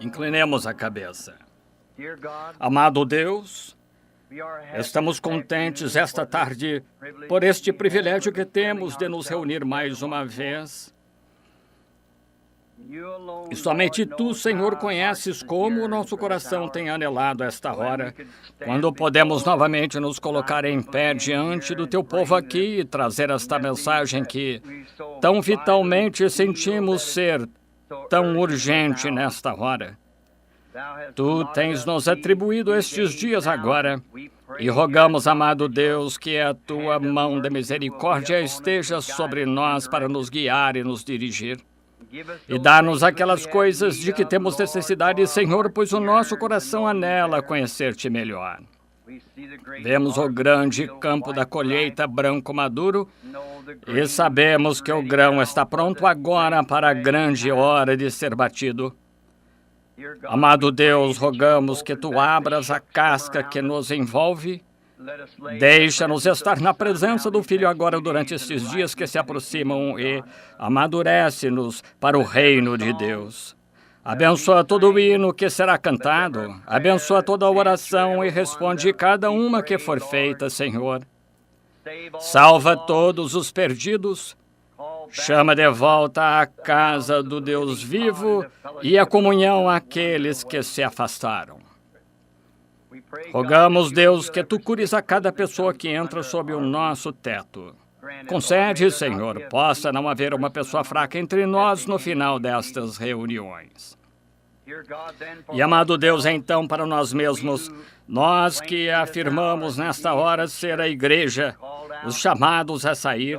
Inclinemos a cabeça. Amado Deus, estamos contentes esta tarde por este privilégio que temos de nos reunir mais uma vez. E somente Tu, Senhor, conheces como o nosso coração tem anelado esta hora, quando podemos novamente nos colocar em pé diante do Teu povo aqui e trazer esta mensagem que tão vitalmente sentimos ser tão urgente nesta hora. Tu tens nos atribuído estes dias agora e rogamos, amado Deus, que a Tua mão de misericórdia esteja sobre nós para nos guiar e nos dirigir. E dá-nos aquelas coisas de que temos necessidade, Senhor, pois o nosso coração anela conhecer-Te melhor. Vemos o grande campo da colheita branco maduro e sabemos que o grão está pronto agora para a grande hora de ser batido. Amado Deus, rogamos que Tu abras a casca que nos envolve. Deixa-nos estar na presença do Filho agora durante estes dias que se aproximam e amadurece-nos para o reino de Deus. Abençoa todo o hino que será cantado, abençoa toda a oração e responde cada uma que for feita, Senhor. Salva todos os perdidos, chama de volta à casa do Deus vivo e a comunhão àqueles que se afastaram. Rogamos, Deus, que Tu cures a cada pessoa que entra sob o nosso teto. Concede, Senhor, possa não haver uma pessoa fraca entre nós no final destas reuniões. E, amado Deus, então, para nós mesmos, nós que afirmamos nesta hora ser a igreja, os chamados a sair,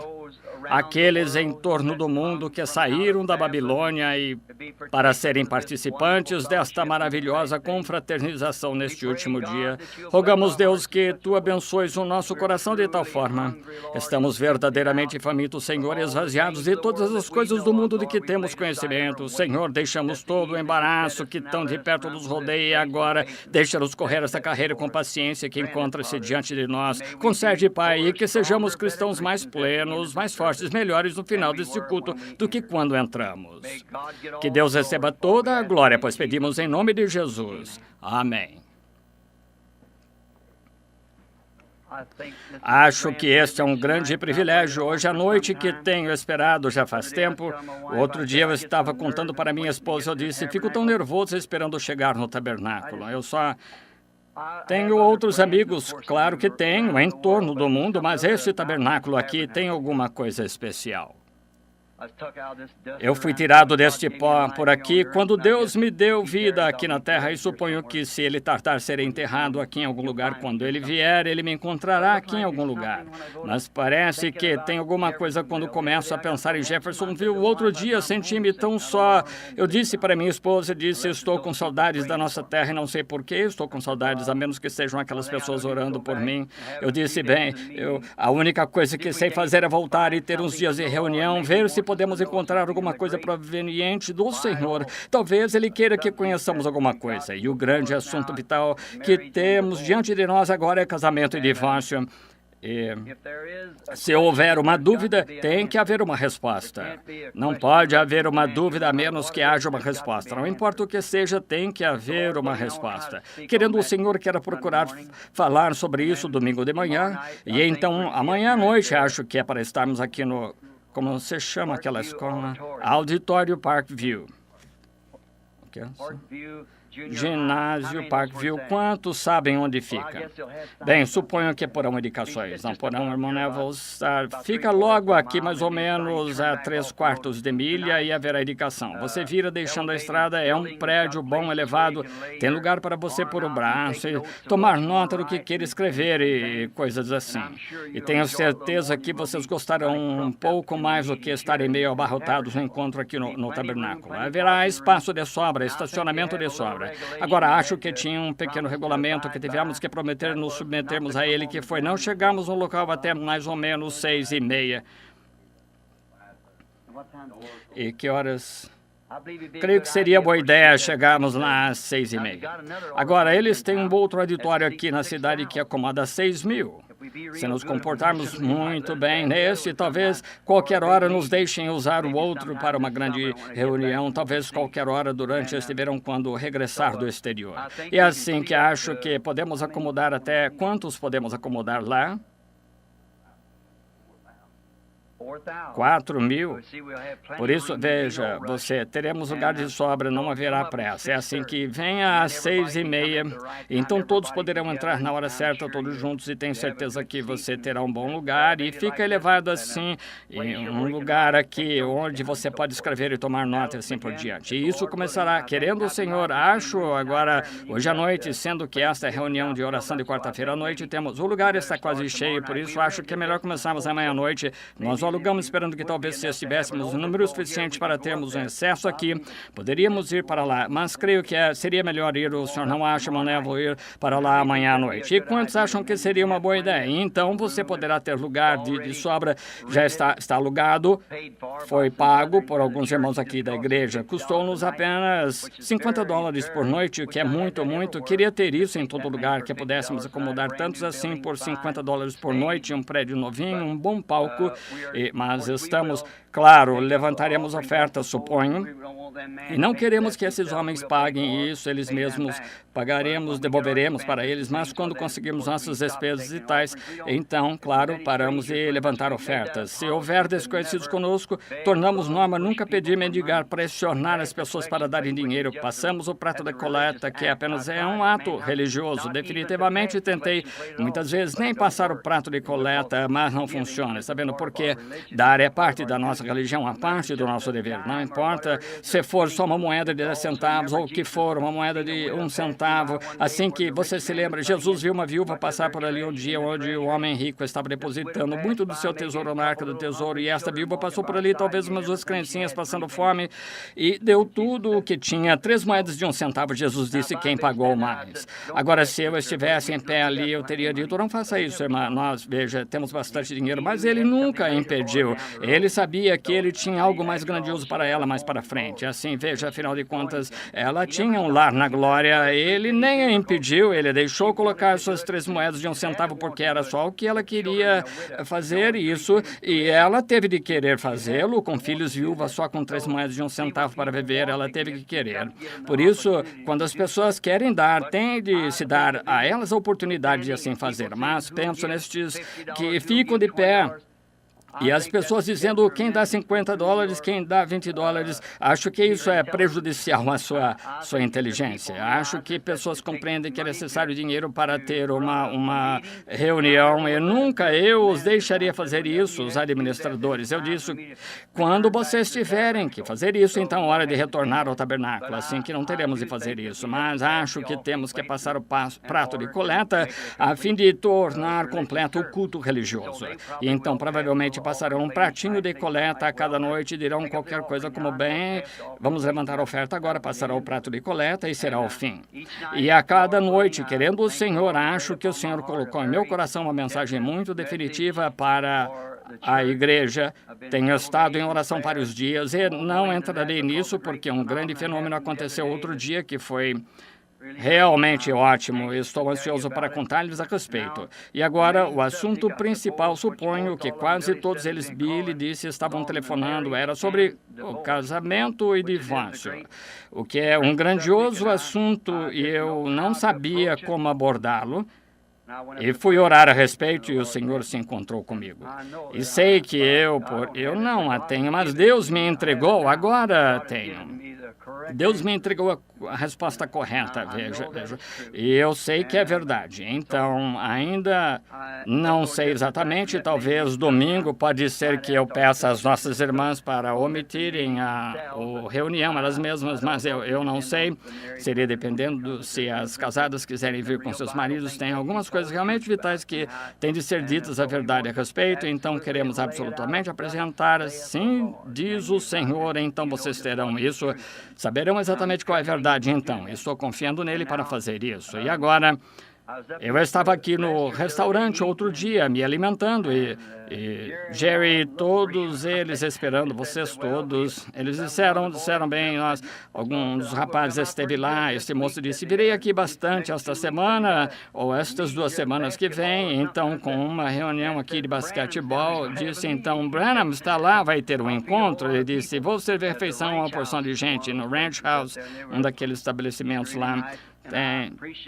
aqueles em torno do mundo que saíram da Babilônia e para serem participantes desta maravilhosa confraternização neste último dia. Rogamos, Deus, que Tu abençoes o nosso coração de tal forma. Estamos verdadeiramente famintos, Senhor, esvaziados de todas as coisas do mundo de que temos conhecimento. Senhor, deixamos todo o embaraço que tão de perto nos rodeia e agora deixa-nos correr esta carreira com paciência que encontra-se diante de nós. Concede, Pai, e que sejamos cristãos mais plenos, mais fortes, melhores no final deste culto do que quando entramos. Que Deus receba toda a glória, pois pedimos em nome de Jesus. Amém. Acho que este é um grande privilégio hoje à noite que tenho esperado já faz tempo. Outro dia eu estava contando para minha esposa, eu disse, fico tão nervoso esperando chegar no tabernáculo. Eu só tenho outros amigos, claro que tenho, em torno do mundo, mas este tabernáculo aqui tem alguma coisa especial. Eu fui tirado deste pó por aqui quando Deus me deu vida aqui na terra e suponho que se Ele tardar serei enterrado aqui em algum lugar. Quando Ele vier, Ele me encontrará aqui em algum lugar. Mas parece que tem alguma coisa quando começo a pensar em Jeffersonville. Outro dia senti-me tão só. Eu disse para minha esposa, estou com saudades da nossa terra e não sei por que estou com saudades, a menos que sejam aquelas pessoas orando por mim. Eu disse, bem, a única coisa que sei fazer é voltar e ter uns dias de reunião, ver se podemos encontrar alguma coisa proveniente do Senhor. Talvez Ele queira que conheçamos alguma coisa. E o grande assunto vital que temos diante de nós agora é casamento e divórcio. E se houver uma dúvida, tem que haver uma resposta. Não pode haver uma dúvida a menos que haja uma resposta. Não importa o que seja, tem que haver uma resposta. Querendo o Senhor, quero procurar falar sobre isso domingo de manhã. E então, amanhã à noite, acho que é para estarmos aqui no... Como se chama aquela escola? Auditório Parkview. Ginásio Parkview. Quantos sabem onde fica? Bem, suponho que porão indicações. Não porão, irmão Neville. Fica logo aqui, mais ou menos a 3/4 de milha e haverá indicação. Você vira deixando a estrada, é um prédio bom, elevado. Tem lugar para você pôr o braço e tomar nota do que queira escrever e coisas assim. E tenho certeza que vocês gostarão um pouco mais do que estarem meio abarrotados no encontro aqui no tabernáculo. Haverá espaço de sobra, estacionamento de sobra. Agora, acho que tinha um pequeno regulamento que tivemos que prometer nos submetermos a ele, que foi não chegarmos no local até mais ou menos 6:30. E que horas? Creio que seria boa ideia chegarmos lá às 6:30. Agora, eles têm um outro auditório aqui na cidade que acomoda 6.000. Se nos comportarmos muito bem nesse, talvez qualquer hora nos deixem usar o outro para uma grande reunião, talvez qualquer hora durante este verão quando regressar do exterior. E assim que acho que podemos acomodar até quantos podemos acomodar lá? 4.000. Por isso, veja, teremos lugar de sobra, não haverá pressa. É assim que venha às 6:30, então todos poderão entrar na hora certa, todos juntos, e tenho certeza que você terá um bom lugar e fica elevado assim, em um lugar aqui onde você pode escrever e tomar nota e assim por diante. E isso começará, querendo o Senhor, acho agora, hoje à noite, sendo que esta é a reunião de oração de quarta-feira à noite, o lugar está quase cheio, por isso acho que é melhor começarmos amanhã à noite. Nós alugamos esperando que talvez se estivéssemos um número suficiente para termos um excesso aqui, poderíamos ir para lá, mas creio que seria melhor ir, o senhor não acha, Manévolo, ir para lá amanhã à noite? E quantos acham que seria uma boa ideia? Então você poderá ter lugar de sobra, já está alugado, foi pago por alguns irmãos aqui da igreja, custou-nos apenas $50 por noite, o que é muito, muito. Queria ter isso em todo lugar, que pudéssemos acomodar tantos assim por $50 por noite, um prédio novinho, um bom palco, mas estamos, claro, levantaremos ofertas, suponho, e não queremos que esses homens paguem isso, eles mesmos pagaremos, devolveremos para eles, mas quando conseguirmos nossas despesas e tais, então, claro, paramos e levantar ofertas. Se houver desconhecidos conosco, tornamos norma nunca pedir, mendigar, pressionar as pessoas para darem dinheiro. Passamos o prato da coleta, que apenas é um ato religioso. Definitivamente tentei, muitas vezes, nem passar o prato de coleta, mas não funciona, sabendo por quê? Dar é parte da nossa religião, a parte do nosso dever. Não importa se for só uma moeda de 10 centavos ou o que for, uma moeda de 1 centavo. Assim que você se lembra, Jesus viu uma viúva passar por ali um dia onde o homem rico estava depositando muito do seu tesouro na arca do tesouro, e esta viúva passou por ali, talvez umas 2 criancinhas passando fome, e deu tudo o que tinha, 3 moedas de 1 centavo. Jesus disse: quem pagou mais? Agora, se eu estivesse em pé ali, eu teria dito: não faça isso, irmã, nós, veja, temos bastante dinheiro, mas ele nunca impediu. Ele sabia que ele tinha algo mais grandioso para ela mais para frente. Assim, veja, afinal de contas, ela tinha um lar na glória. Ele nem a impediu, ele deixou colocar suas 3 moedas de 1 centavo porque era só o que ela queria fazer isso, e ela teve de querer fazê-lo. Com filhos, viúva, só com 3 moedas de 1 centavo para viver, ela teve que querer. Por isso, quando as pessoas querem dar, tem de se dar a elas a oportunidade de assim fazer. Mas penso nestes que ficam de pé, e as pessoas dizendo quem dá $50, quem dá $20, acho que isso é prejudicial à sua inteligência. Acho que pessoas compreendem que é necessário dinheiro para ter uma reunião, e nunca eu os deixaria fazer isso, os administradores. Eu disse, quando vocês tiverem que fazer isso, então é hora de retornar ao tabernáculo, assim que não teremos de fazer isso. Mas acho que temos que passar o prato de coleta a fim de tornar completo o culto religioso. E então, provavelmente, passarão um pratinho de coleta a cada noite e dirão qualquer coisa como: bem, vamos levantar a oferta agora, passará o prato de coleta e será o fim. E a cada noite, querendo o Senhor, acho que o Senhor colocou em meu coração uma mensagem muito definitiva para a igreja. Tenho estado em oração vários dias e não entrarei nisso porque um grande fenômeno aconteceu outro dia que foi realmente ótimo. Estou ansioso para contar-lhes a respeito. E agora, o assunto principal, suponho que quase todos eles, Billy disse, estavam telefonando, era sobre o casamento e divórcio, o que é um grandioso assunto e eu não sabia como abordá-lo. E fui orar a respeito e o Senhor se encontrou comigo. E sei que eu não a tenho, mas Deus me entregou, agora tenho. Deus me entregou a resposta correta, veja. E eu sei que é verdade. Então, ainda não sei exatamente, talvez domingo pode ser que eu peça às nossas irmãs para omitirem a reunião, elas mesmas, mas eu não sei. Seria dependendo se as casadas quiserem vir com seus maridos. Tem algumas coisas realmente vitais que têm de ser ditas a verdade a respeito, então queremos absolutamente apresentar, assim diz o Senhor, então vocês terão isso, saberão exatamente qual é a verdade, então. Estou confiando nele para fazer isso. E agora, Eu estava aqui no restaurante outro dia, me alimentando, e Jerry, todos eles esperando, vocês todos, eles disseram bem, alguns rapazes esteve lá, este moço disse, virei aqui bastante esta semana, ou estas 2 semanas que vêm, então, com uma reunião aqui de basquetebol, disse, então, Branham está lá, vai ter um encontro, ele disse, vou servir refeição a uma porção de gente no Ranch House, um daqueles estabelecimentos lá.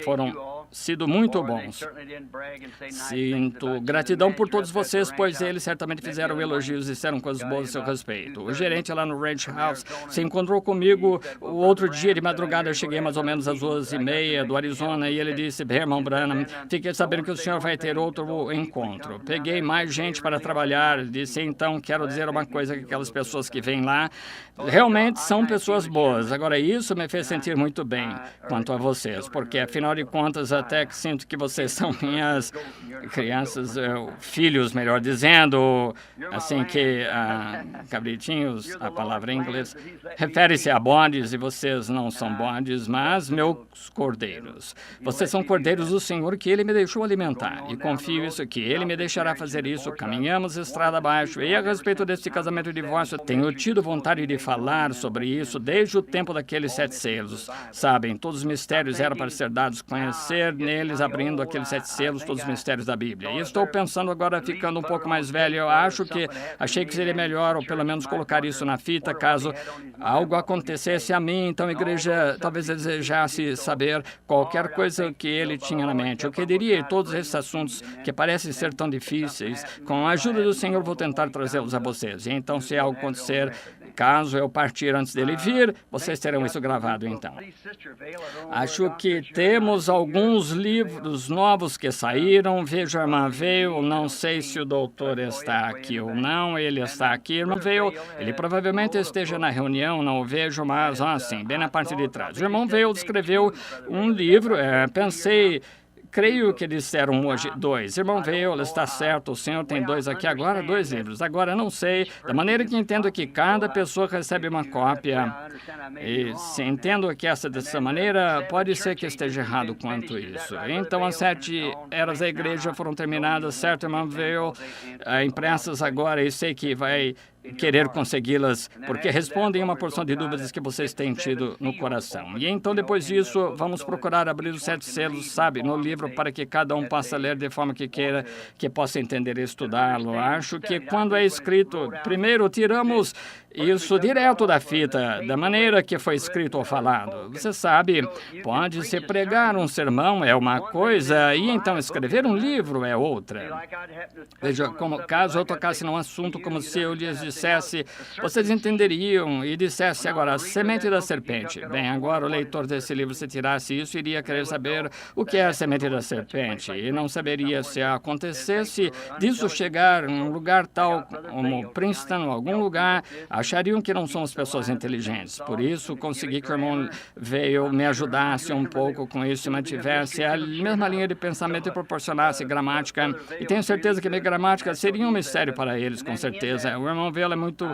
Foram sido muito bons. Sinto gratidão por todos vocês, pois eles certamente fizeram elogios e disseram coisas boas a seu respeito. O gerente lá no Ranch House se encontrou comigo o outro dia de madrugada. Eu cheguei mais ou menos às 2:30 do Arizona e ele disse, irmão Branham, fiquei sabendo que o senhor vai ter outro encontro. Peguei mais gente para trabalhar. Disse, então, quero dizer uma coisa, que aquelas pessoas que vêm lá realmente são pessoas boas. Agora, isso me fez sentir muito bem quanto a vocês, porque, afinal de contas, até que sinto que vocês são minhas crianças, filhos, melhor dizendo, assim que, cabritinhos, a palavra em inglês, refere-se a bodes, e vocês não são bodes, mas meus cordeiros. Vocês são cordeiros do Senhor que Ele me deixou alimentar, e confio isso, que Ele me deixará fazer isso. Caminhamos estrada abaixo, e a respeito deste casamento e divórcio, tenho tido vontade de falar sobre isso desde o tempo daqueles 7 selos. Sabem, todos os mistérios eram para ser dados, conhecer neles, abrindo aqueles 7 selos, todos os mistérios da Bíblia. E estou pensando agora, ficando um pouco mais velho, eu achei que seria melhor, ou pelo menos colocar isso na fita, caso algo acontecesse a mim. Então, a igreja talvez desejasse saber qualquer coisa que ele tinha na mente. O que diria? Todos esses assuntos que parecem ser tão difíceis, com a ajuda do Senhor, vou tentar trazê-los a vocês. E então, se algo acontecer, caso eu partir antes dele vir, vocês terão isso gravado, então. Acho que temos alguns livros novos que saíram. Veja, a irmã veio, não sei se o doutor está aqui ou não, ele está aqui, irmão veio, ele provavelmente esteja na reunião, não o vejo, mas, assim, bem na parte de trás. O irmão veio, escreveu um livro, pensei... Creio que disseram hoje 2. Irmão veio, ele está certo, o senhor tem 2 aqui agora, 2 livros. Agora, não sei, da maneira que entendo que cada pessoa recebe uma cópia, e se entendo que dessa maneira, pode ser que esteja errado quanto isso. Então, as 7 eras da igreja foram terminadas, certo, irmão veio, impressas agora, e sei que vai querer consegui-las, porque respondem a uma porção de dúvidas que vocês têm tido no coração. E então, depois disso, vamos procurar abrir os 7 selos, sabe, no livro, para que cada um possa ler de forma que queira, que possa entender e estudá-lo. Acho que quando é escrito, primeiro tiramos isso direto da fita, da maneira que foi escrito ou falado. Você sabe, pode-se pregar um sermão é uma coisa, e então escrever um livro é outra. Veja, caso eu tocasse num assunto como se eu lhes dissesse, vocês entenderiam, e dissesse agora, a semente da serpente. Bem, agora o leitor desse livro, se tirasse isso, iria querer saber o que é a semente da serpente, e não saberia se acontecesse disso chegar em um lugar tal como Princeton ou algum lugar, achariam que não somos pessoas inteligentes. Por isso, consegui que o irmão veio, me ajudasse um pouco com isso, mantivesse a mesma linha de pensamento e proporcionasse gramática. E tenho certeza que minha gramática seria um mistério para eles, com certeza. O irmão Vela é muito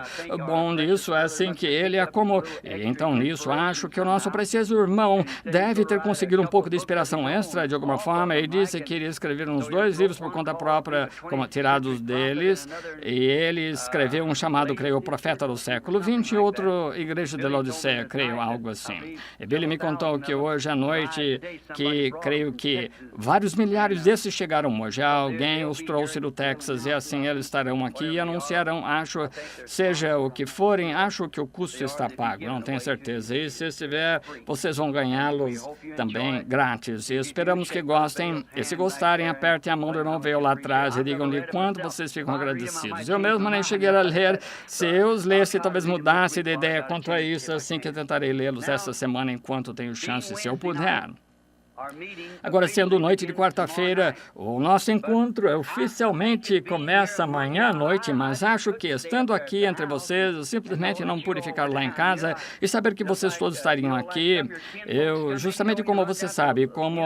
bom nisso, é assim que ele é como... E então, nisso, acho que o nosso precioso irmão deve ter conseguido um pouco de inspiração extra, de alguma forma. Ele disse que iria escrever uns 2 livros por conta própria, como tirados deles, e ele escreveu um chamado, creio, O Profeta do Século XX, e outro, Igreja de Laodiceia, creio, algo assim. E Billy me contou que hoje à noite, que creio que vários milhares desses chegaram hoje. Alguém os trouxe do Texas, e assim eles estarão aqui e anunciarão, acho, seja o que forem, acho que o custo está pago, não tenho certeza. E se estiver, vocês vão ganhá-los também grátis. E esperamos que gostem, e se gostarem, apertem a mão do irmão veio lá atrás e digam-lhe quanto vocês ficam agradecidos. Eu mesmo nem cheguei a ler, se eu os lesse, talvez mudasse de ideia quanto a isso, assim que eu tentarei lê-los essa semana enquanto tenho chance, se eu puder. Agora, sendo noite de quarta-feira, o nosso encontro oficialmente começa amanhã à noite, mas acho que, estando aqui entre vocês, eu simplesmente não pude ficar lá em casa e saber que vocês todos estariam aqui. Eu, justamente como você sabe, como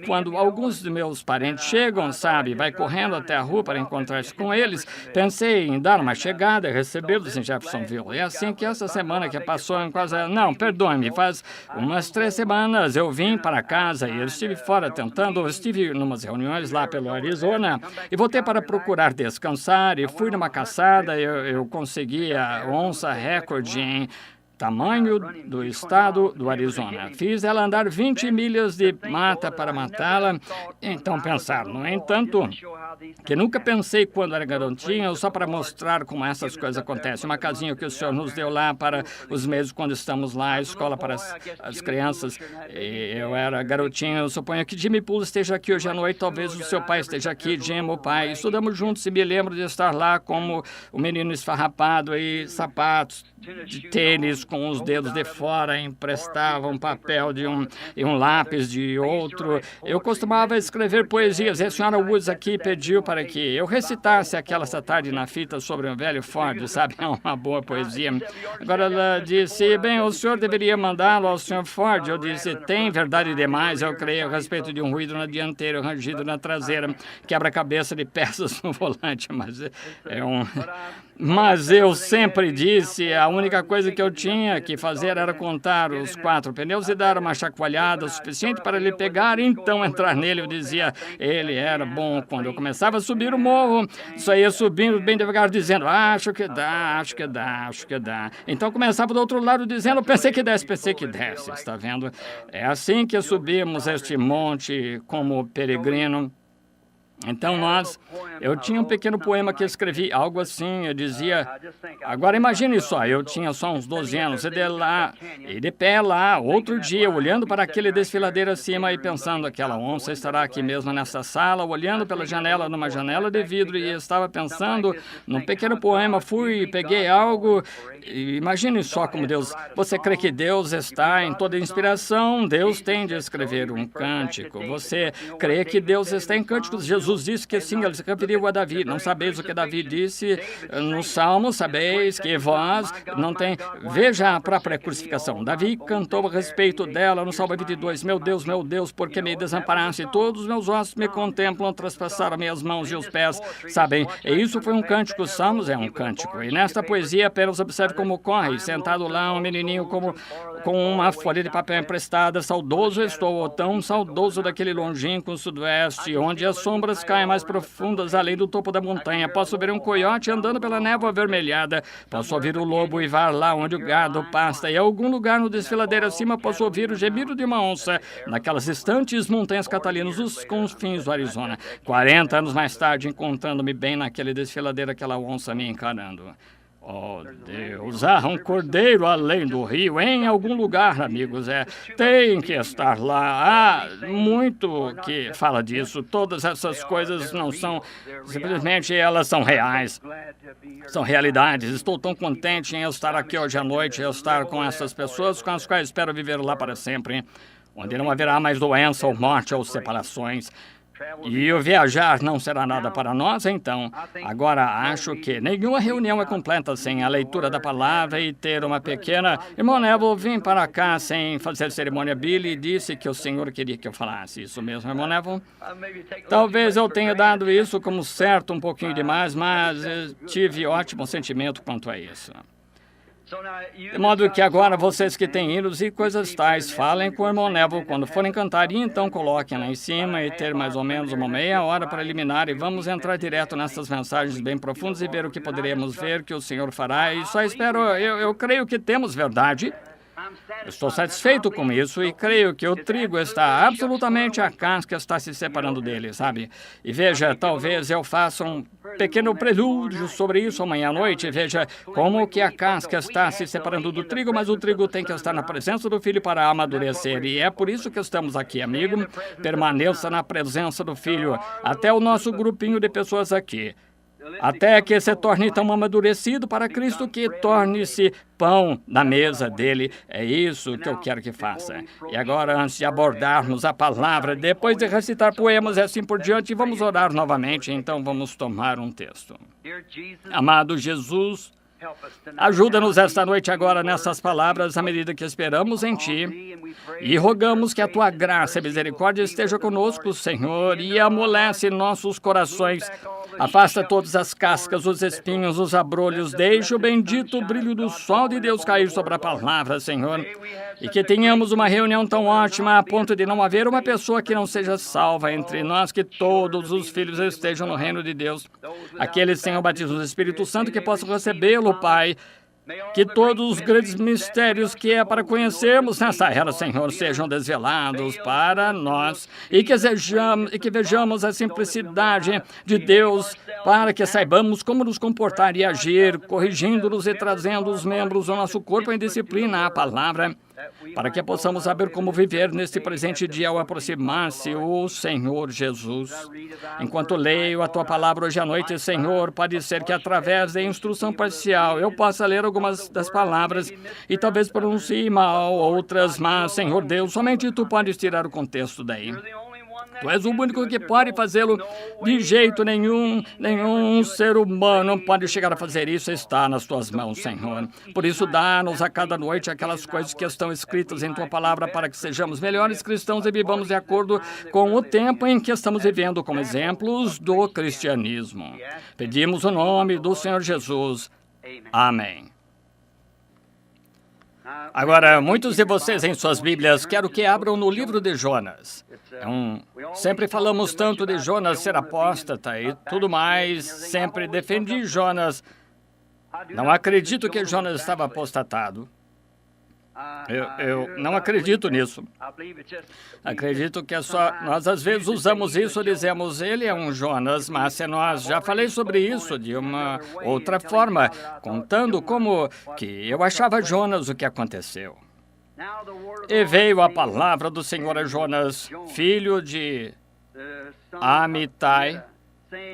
quando alguns dos meus parentes chegam, sabe, vai correndo até a rua para encontrar-se com eles, pensei em dar uma chegada e recebê-los em Jeffersonville. É assim que essa semana que passou em quase... Não, perdoe-me, faz umas 3 semanas eu vim para casa sair. Estive fora tentando, estive em umas reuniões lá pelo Arizona e voltei para procurar descansar e fui numa caçada. Eu consegui a onça recorde em tamanho do estado do Arizona. Fiz ela andar 20 milhas de mata para matá-la. Então pensar, no entanto, que nunca pensei quando era garotinho, só para mostrar como essas coisas acontecem. Uma casinha que o senhor nos deu lá para os meses quando estamos lá, a escola para as crianças. E eu era garotinho, eu suponho que Jimmy Poole esteja aqui hoje à noite, talvez o seu pai esteja aqui, Jim, o pai. Estudamos juntos e me lembro de estar lá como o menino esfarrapado e sapatos de tênis com os dedos de fora, emprestava um papel de e um lápis de outro. Eu costumava escrever poesias e a senhora Woods aqui pediu para que eu recitasse aquela essa tarde na fita sobre um velho Ford, sabe? É uma boa poesia. Agora ela disse, bem, o senhor deveria mandá-lo ao senhor Ford. Eu disse, tem verdade demais, eu creio, a respeito de um ruído na dianteira, um rangido na traseira, quebra-cabeça de peças no volante, mas é um... Mas eu sempre disse, a única coisa que eu tinha que fazer era contar os 4 pneus e dar uma chacoalhada suficiente para ele pegar e então entrar nele. Eu dizia, ele era bom. Quando eu começava a subir o morro, só ia subindo bem devagar, dizendo, acho que dá, acho que dá, acho que dá. Então começava do outro lado dizendo, pensei que desce, está vendo? É assim que subimos este monte como peregrino. Então eu tinha um pequeno poema que escrevi, algo assim, eu dizia, agora imagine só, eu tinha só uns 12 anos, e de pé lá, outro dia, olhando para aquele desfiladeiro acima e pensando, aquela onça estará aqui mesmo nessa sala, olhando pela janela, numa janela de vidro, e estava pensando num pequeno poema, fui, peguei algo, e imagine só como Deus, você crê que Deus está em toda inspiração, Deus tem de escrever um cântico, você crê que Deus está em cânticos, Jesus disse que sim, ele se referiu a Davi. Não sabeis o que Davi disse no Salmo, sabeis que vós não tem... Veja a própria crucificação. Davi cantou a respeito dela no Salmo 22. Meu Deus, por que me desamparaste? Todos os meus ossos me contemplam, traspassaram minhas mãos e os pés. Sabem, e isso foi um cântico. Os Salmos é um cântico. E nesta poesia, apenas observe como corre. Sentado lá, um menininho com uma folha de papel emprestada. Saudoso estou, tão saudoso daquele longínquo sudoeste, onde as sombras caem mais profundas além do topo da montanha. Posso ver um coiote andando pela névoa avermelhada. Posso ouvir o lobo uivar lá onde o gado pasta. E em algum lugar no desfiladeiro acima posso ouvir o gemido de uma onça naquelas distantes montanhas catalinas, os confins do Arizona. 40 anos mais tarde, encontrando-me bem naquele desfiladeiro, aquela onça me encarando. Oh, Deus, há um cordeiro além do rio, em algum lugar, amigos, tem que estar lá. Há muito que fala disso. Todas essas coisas não são, simplesmente elas são reais, são realidades. Estou tão contente em estar aqui hoje à noite, estar com essas pessoas com as quais espero viver lá para sempre, onde não haverá mais doença ou morte ou separações. E o viajar não será nada para nós, então. Agora, acho que nenhuma reunião é completa sem a leitura da palavra e ter uma pequena... Irmão Neville, vim para cá sem fazer cerimônia. Billy disse que o senhor queria que eu falasse isso mesmo, irmão Neville. Talvez eu tenha dado isso como certo um pouquinho demais, mas tive ótimo sentimento quanto a isso. De modo que agora vocês que têm hinos e coisas tais, falem com o irmão Neville quando forem cantar e então coloquem lá em cima e ter mais ou menos uma meia hora para eliminar e vamos entrar direto nessas mensagens bem profundas e ver o que poderemos ver que o Senhor fará e só espero, eu creio que temos verdade. Estou satisfeito com isso e creio que o trigo está absolutamente, a casca está se separando dele, sabe? E veja, talvez eu faça um pequeno prelúdio sobre isso amanhã à noite. Veja como que a casca está se separando do trigo, mas o trigo tem que estar na presença do Filho para amadurecer. E é por isso que estamos aqui, amigo. Permaneça na presença do Filho, até o nosso grupinho de pessoas aqui. Até que se torne tão amadurecido para Cristo que torne-se pão na mesa dele. É isso que eu quero que faça. E agora, antes de abordarmos a palavra, depois de recitar poemas e assim por diante, vamos orar novamente. Então, vamos tomar um texto. Amado Jesus, Ajuda-nos esta noite agora nessas palavras, à medida que esperamos em Ti. E rogamos que a Tua graça e misericórdia esteja conosco, Senhor, e amolece nossos corações. Afasta todas as cascas, os espinhos, os abrolhos. Deixe o bendito brilho do sol de Deus cair sobre a palavra, Senhor. E que tenhamos uma reunião tão ótima a ponto de não haver uma pessoa que não seja salva entre nós, que todos os filhos estejam no reino de Deus. Aqueles sem o batismo do Espírito Santo que possam recebê-lo, Pai. Que todos os grandes mistérios que é para conhecermos nessa era, Senhor, sejam desvelados para nós e que vejamos a simplicidade de Deus para que saibamos como nos comportar e agir, corrigindo-nos e trazendo os membros do nosso corpo em disciplina à palavra, para que possamos saber como viver neste presente dia ao aproximar-se o Senhor Jesus. Enquanto leio a Tua palavra hoje à noite, Senhor, pode ser que através da instrução parcial eu possa ler algumas das palavras e talvez pronuncie mal outras, mas, Senhor Deus, somente Tu podes tirar o contexto daí. Tu és o único que pode fazê-lo. De jeito nenhum, nenhum ser humano pode chegar a fazer isso. Está nas Tuas mãos, Senhor. Por isso, dá-nos a cada noite aquelas coisas que estão escritas em Tua palavra para que sejamos melhores cristãos e vivamos de acordo com o tempo em que estamos vivendo como exemplos do cristianismo. Pedimos o nome do Senhor Jesus. Amém. Agora, muitos de vocês em suas Bíblias, quero que abram no livro de Jonas. Sempre falamos tanto de Jonas ser apóstata e tudo mais, sempre defendi Jonas. Não acredito que Jonas estava apostatado. Eu não acredito nisso. Acredito que é só... Nós, às vezes, usamos isso, dizemos, ele é um Jonas, mas se nós... Já falei sobre isso de uma outra forma, contando como que eu achava Jonas o que aconteceu. E veio a palavra do Senhor a Jonas, filho de Amitai,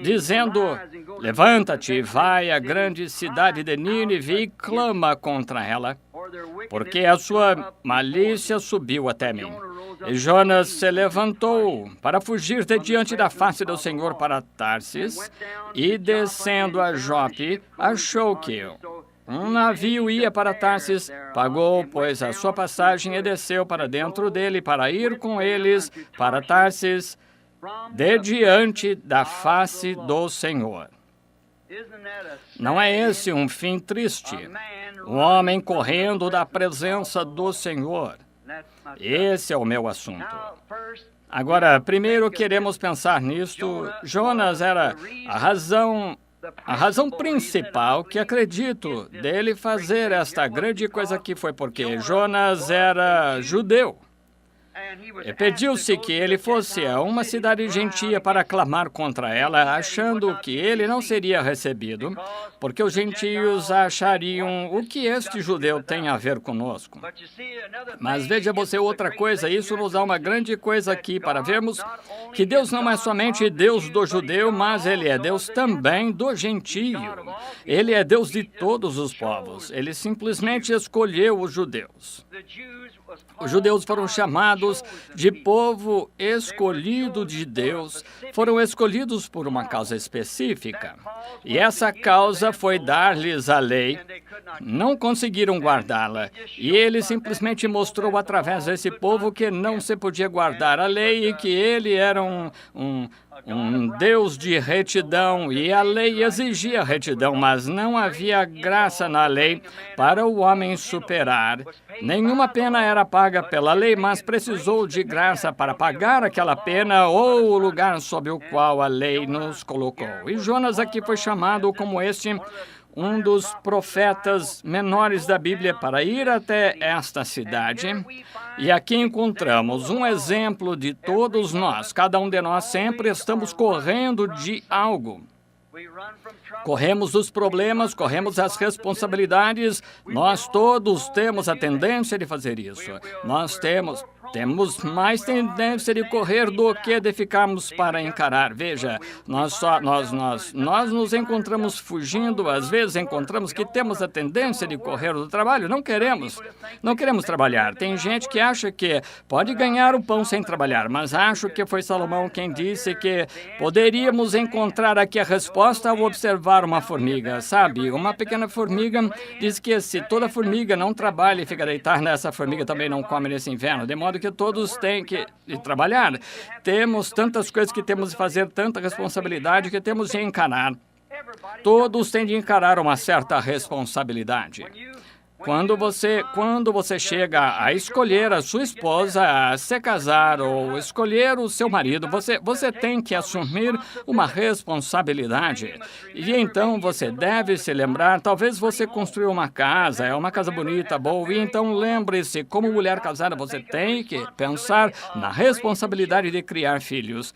dizendo, levanta-te e vai à grande cidade de Nínive e clama contra ela, porque a sua malícia subiu até mim. E Jonas se levantou para fugir de diante da face do Senhor para Tarsis, e descendo a Jope, achou que um navio ia para Tarsis, pagou, pois, a sua passagem e desceu para dentro dele para ir com eles para Tarsis, de diante da face do Senhor. Não é esse um fim triste? Um homem correndo da presença do Senhor. Esse é o meu assunto. Agora, primeiro queremos pensar nisto. Jonas era a razão principal que acredito dele fazer esta grande coisa aqui foi porque Jonas era judeu. E pediu-se que ele fosse a uma cidade gentia para clamar contra ela, achando que ele não seria recebido, porque os gentios achariam o que este judeu tem a ver conosco. Mas veja você outra coisa, isso nos dá uma grande coisa aqui para vermos que Deus não é somente Deus do judeu, mas Ele é Deus também do gentio. Ele é Deus de todos os povos. Ele simplesmente escolheu os judeus. Os judeus foram chamados de povo escolhido de Deus, foram escolhidos por uma causa específica. E essa causa foi dar-lhes a lei. Não conseguiram guardá-la. E ele simplesmente mostrou através desse povo que não se podia guardar a lei e que ele era um Deus de retidão, e a lei exigia retidão, mas não havia graça na lei para o homem superar. Nenhuma pena era paga pela lei, mas precisou de graça para pagar aquela pena ou o lugar sob o qual a lei nos colocou. E Jonas aqui foi chamado como um dos profetas menores da Bíblia para ir até esta cidade. E aqui encontramos um exemplo de todos nós. Cada um de nós sempre estamos correndo de algo. Corremos os problemas, corremos as responsabilidades. Nós todos temos a tendência de fazer isso. Nós temos... temos mais tendência de correr do que de ficarmos para encarar. Veja, nós nos encontramos fugindo, às vezes encontramos que temos a tendência de correr do trabalho. Não queremos trabalhar. Tem gente que acha que pode ganhar o pão sem trabalhar, mas acho que foi Salomão quem disse que poderíamos encontrar aqui a resposta ao observar uma formiga, sabe? Uma pequena formiga diz que se toda formiga não trabalha e fica deitada, essa formiga também não come nesse inverno, de modo que todos têm que trabalhar. Temos tantas coisas que temos de fazer, tanta responsabilidade que temos de encarar. Todos têm de encarar uma certa responsabilidade. Quando você chega a escolher a sua esposa, a se casar ou escolher o seu marido, você tem que assumir uma responsabilidade. E então você deve se lembrar, talvez você construiu uma casa, é uma casa bonita, boa, e então lembre-se, como mulher casada, você tem que pensar na responsabilidade de criar filhos.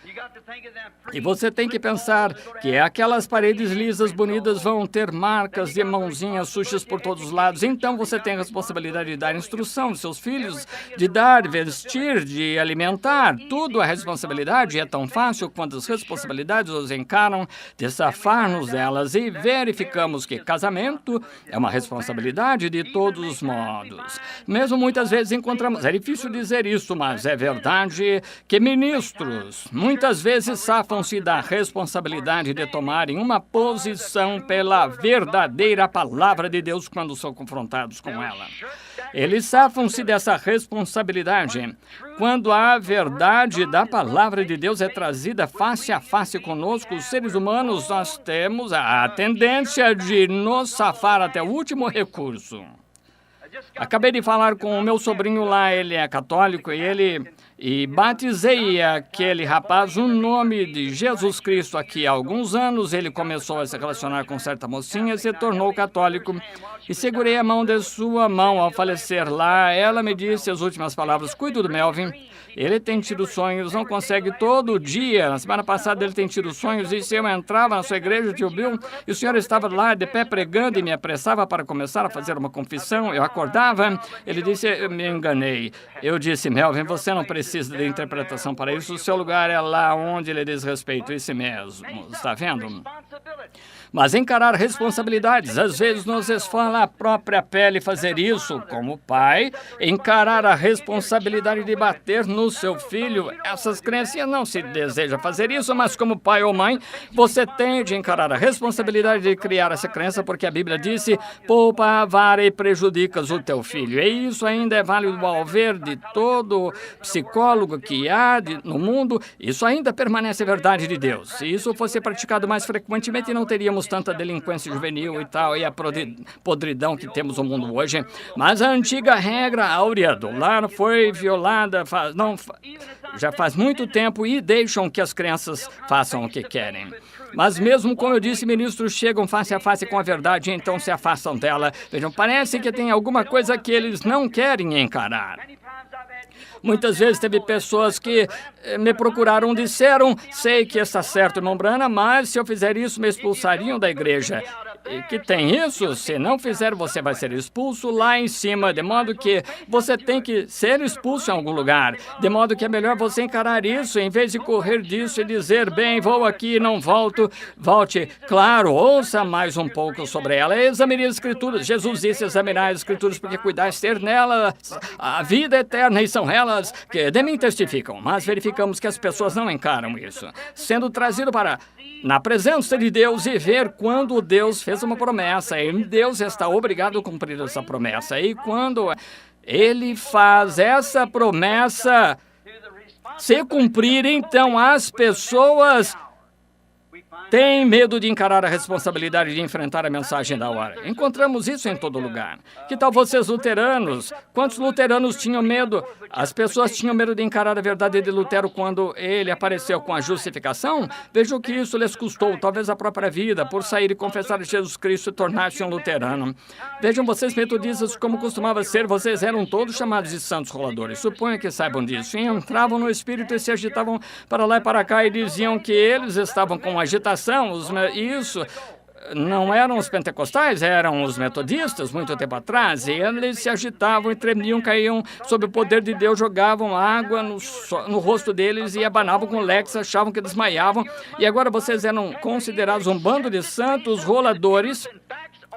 E você tem que pensar que aquelas paredes lisas, bonitas, vão ter marcas de mãozinhas sujas por todos os lados. Então, você tem a responsabilidade de dar instrução aos seus filhos, de dar, vestir, de alimentar. Tudo a responsabilidade é tão fácil quanto as responsabilidades os encaram de safar-nos delas e verificamos que casamento é uma responsabilidade de todos os modos. Mesmo muitas vezes encontramos, é difícil dizer isso, mas é verdade que ministros muitas vezes safam-se da responsabilidade de tomarem uma posição pela verdadeira palavra de Deus quando são confrontados com ela. Eles safam-se dessa responsabilidade. Quando a verdade da palavra de Deus é trazida face a face conosco, os seres humanos, nós temos a tendência de nos safar até o último recurso. Acabei de falar com o meu sobrinho lá, ele é católico e batizei aquele rapaz no nome de Jesus Cristo aqui há alguns anos. Ele começou a se relacionar com certa mocinha e se tornou católico. E segurei a mão de sua mão ao falecer lá. Ela me disse as últimas palavras: cuido do Melvin. Ele tem tido sonhos, não consegue todo dia. Na semana passada ele tem tido sonhos e se eu entrava na sua igreja, tio Bill, e o senhor estava lá de pé pregando e me apressava para começar a fazer uma confissão, eu acordava. Ele disse: eu me enganei. Eu disse: Melvin, você não precisa de interpretação para isso. O seu lugar é lá onde lhe diz respeito. Isso mesmo. Está vendo? Mas encarar responsabilidades, às vezes nos esfola a própria pele fazer isso. Como pai, encarar a responsabilidade de bater no seu filho. Essas crianças não se deseja fazer isso, mas como pai ou mãe, você tem de encarar a responsabilidade de criar essa criança, porque a Bíblia disse: poupa a vara e prejudicas o teu filho. E isso ainda é válido ao ver de todo psicólogo que há no mundo. Isso ainda permanece a verdade de Deus. Se isso fosse praticado mais frequentemente, não teríamos tanta delinquência juvenil e tal, e a podridão que temos no mundo hoje. Mas a antiga regra áurea do lar foi violada já faz muito tempo e deixam que as crianças façam o que querem. Mas mesmo, como eu disse, ministros chegam face a face com a verdade e então se afastam dela. Vejam, parece que tem alguma coisa que eles não querem encarar. Muitas vezes teve pessoas que me procuraram, disseram: sei que está certo, irmão Branham, mas se eu fizer isso, me expulsariam da igreja. E que tem isso? Se não fizer, você vai ser expulso lá em cima, de modo que você tem que ser expulso em algum lugar. De modo que é melhor você encarar isso, em vez de correr disso e dizer: bem, vou aqui e não volto. Volte. Claro, ouça mais um pouco sobre ela. Examine as Escrituras. Jesus disse: examinar as Escrituras, porque cuidais ter nelas a vida eterna, e são elas que de mim testificam. Mas verificamos que as pessoas não encaram isso. Sendo trazido na presença de Deus e ver quando Deus fez uma promessa, e Deus está obrigado a cumprir essa promessa. E quando Ele faz essa promessa se cumprir, então as pessoas têm medo de encarar a responsabilidade de enfrentar a mensagem da hora. Encontramos isso em todo lugar. Que tal vocês luteranos? Quantos luteranos tinham medo? As pessoas tinham medo de encarar a verdade de Lutero quando ele apareceu com a justificação? Vejam o que isso lhes custou, talvez a própria vida, por sair e confessar Jesus Cristo e tornar-se um luterano. Vejam, vocês metodistas, como costumava ser, vocês eram todos chamados de santos roladores. Suponho que saibam disso. E entravam no espírito e se agitavam para lá e para cá e diziam que eles estavam com agitação. Isso não eram os pentecostais, eram os metodistas, muito tempo atrás, e eles se agitavam e tremiam, caíam sob o poder de Deus, jogavam água no rosto deles e abanavam com leques, achavam que desmaiavam, e agora vocês eram considerados um bando de santos roladores.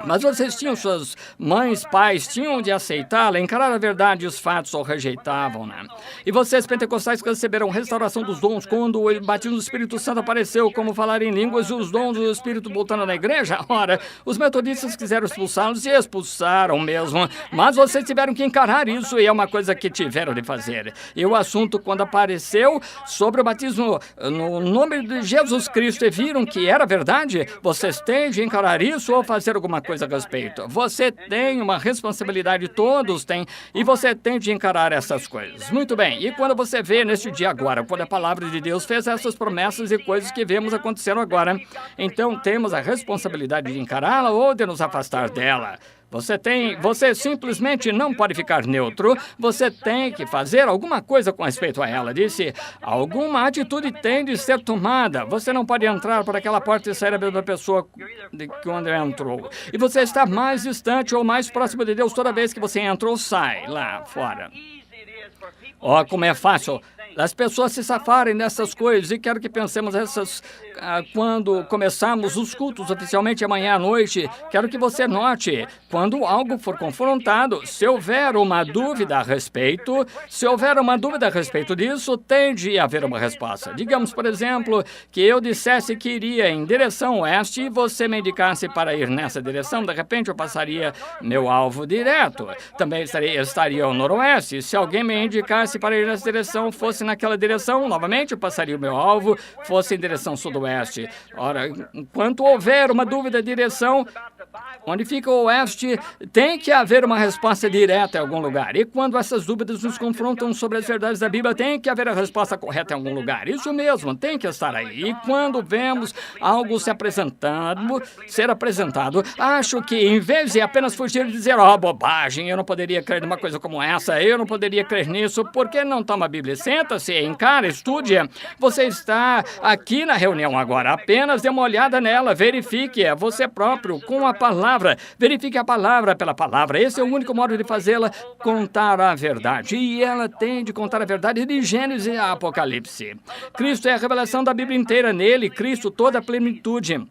Mas vocês tinham suas mães, pais, tinham de aceitá-la, encarar a verdade e os fatos ou rejeitavam, né? E vocês, pentecostais, que receberam restauração dos dons quando o batismo do Espírito Santo apareceu, como falar em línguas e os dons do Espírito voltando na igreja? Ora, os metodistas quiseram expulsá-los e expulsaram mesmo, mas vocês tiveram que encarar isso e é uma coisa que tiveram de fazer. E o assunto, quando apareceu sobre o batismo no nome de Jesus Cristo e viram que era verdade, vocês têm de encarar isso ou fazer alguma coisa a respeito. Você tem uma responsabilidade, todos têm, e você tem de encarar essas coisas. Muito bem, e quando você vê neste dia agora, quando a palavra de Deus fez essas promessas e coisas que vemos acontecendo agora, então temos a responsabilidade de encará-la ou de nos afastar dela. Você simplesmente não pode ficar neutro, você tem que fazer alguma coisa com respeito a ela. Disse, alguma atitude tem de ser tomada. Você não pode entrar por aquela porta e sair a mesma pessoa de quando entrou. E você está mais distante ou mais próximo de Deus toda vez que você entra ou sai lá fora. Ó, como é fácil as pessoas se safarem dessas coisas, e quero que pensemos essas quando começarmos os cultos oficialmente amanhã à noite. Quero que você note, quando algo for confrontado, se houver uma dúvida a respeito, disso, tem de haver uma resposta. Digamos, por exemplo, que eu dissesse que iria em direção oeste e você me indicasse para ir nessa direção, de repente eu passaria meu alvo direto. Também estaria ao noroeste. Se alguém me indicasse para ir nessa direção, fosse naquela direção, novamente eu passaria o meu alvo, fosse em direção sudoeste. Ora, enquanto houver uma dúvida de direção, onde fica o oeste, tem que haver uma resposta direta em algum lugar. E quando essas dúvidas nos confrontam sobre as verdades da Bíblia, tem que haver a resposta correta em algum lugar. Isso mesmo, tem que estar aí. E quando vemos algo ser apresentado, acho que em vez de apenas fugir e dizer, bobagem, eu não poderia crer numa coisa como essa, eu não poderia crer nisso, por que não toma a Bíblia? Senta-se, encara, estude. Você está aqui na reunião agora, apenas dê uma olhada nela, verifique você próprio com a palavra, verifique a palavra pela palavra. Esse é o único modo de fazê-la contar a verdade. E ela tem de contar a verdade de Gênesis a Apocalipse. Cristo é a revelação da Bíblia inteira. Nele, Cristo, toda a plenitude.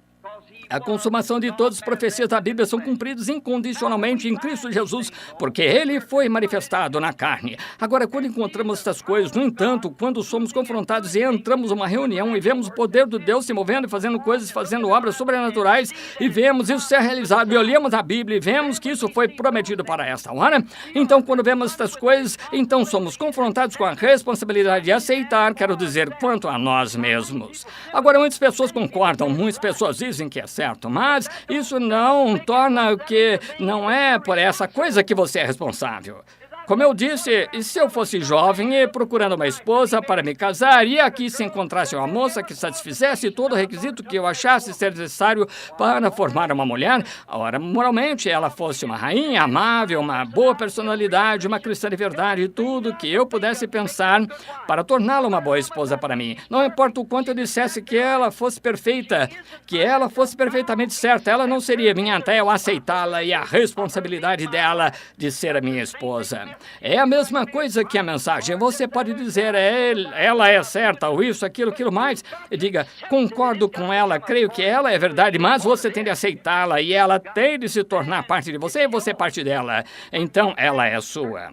A consumação de todas as profecias da Bíblia são cumpridas incondicionalmente em Cristo Jesus, porque Ele foi manifestado na carne. Agora, quando encontramos estas coisas, no entanto, quando somos confrontados e entramos numa reunião e vemos o poder do Deus se movendo e fazendo coisas, fazendo obras sobrenaturais, e vemos isso ser realizado, e olhamos a Bíblia e vemos que isso foi prometido para esta hora, então, quando vemos estas coisas, então somos confrontados com a responsabilidade de aceitar, quero dizer, quanto a nós mesmos. Agora, muitas pessoas concordam, muitas pessoas dizem que é certo, mas isso não torna que não é por essa coisa que você é responsável. Como eu disse, e se eu fosse jovem e procurando uma esposa para me casar, e aqui se encontrasse uma moça que satisfizesse todo o requisito que eu achasse ser necessário para formar uma mulher, ora, moralmente ela fosse uma rainha amável, uma boa personalidade, uma cristã de verdade, tudo que eu pudesse pensar para torná-la uma boa esposa para mim. Não importa o quanto eu dissesse que ela fosse perfeita, que ela fosse perfeitamente certa, ela não seria minha até eu aceitá-la e a responsabilidade dela de ser a minha esposa. É a mesma coisa que a mensagem. Você pode dizer, ela é certa, ou isso, aquilo mais. E diga, concordo com ela, creio que ela é verdade, mas você tem de aceitá-la e ela tem de se tornar parte de você e você parte dela. Então, ela é sua.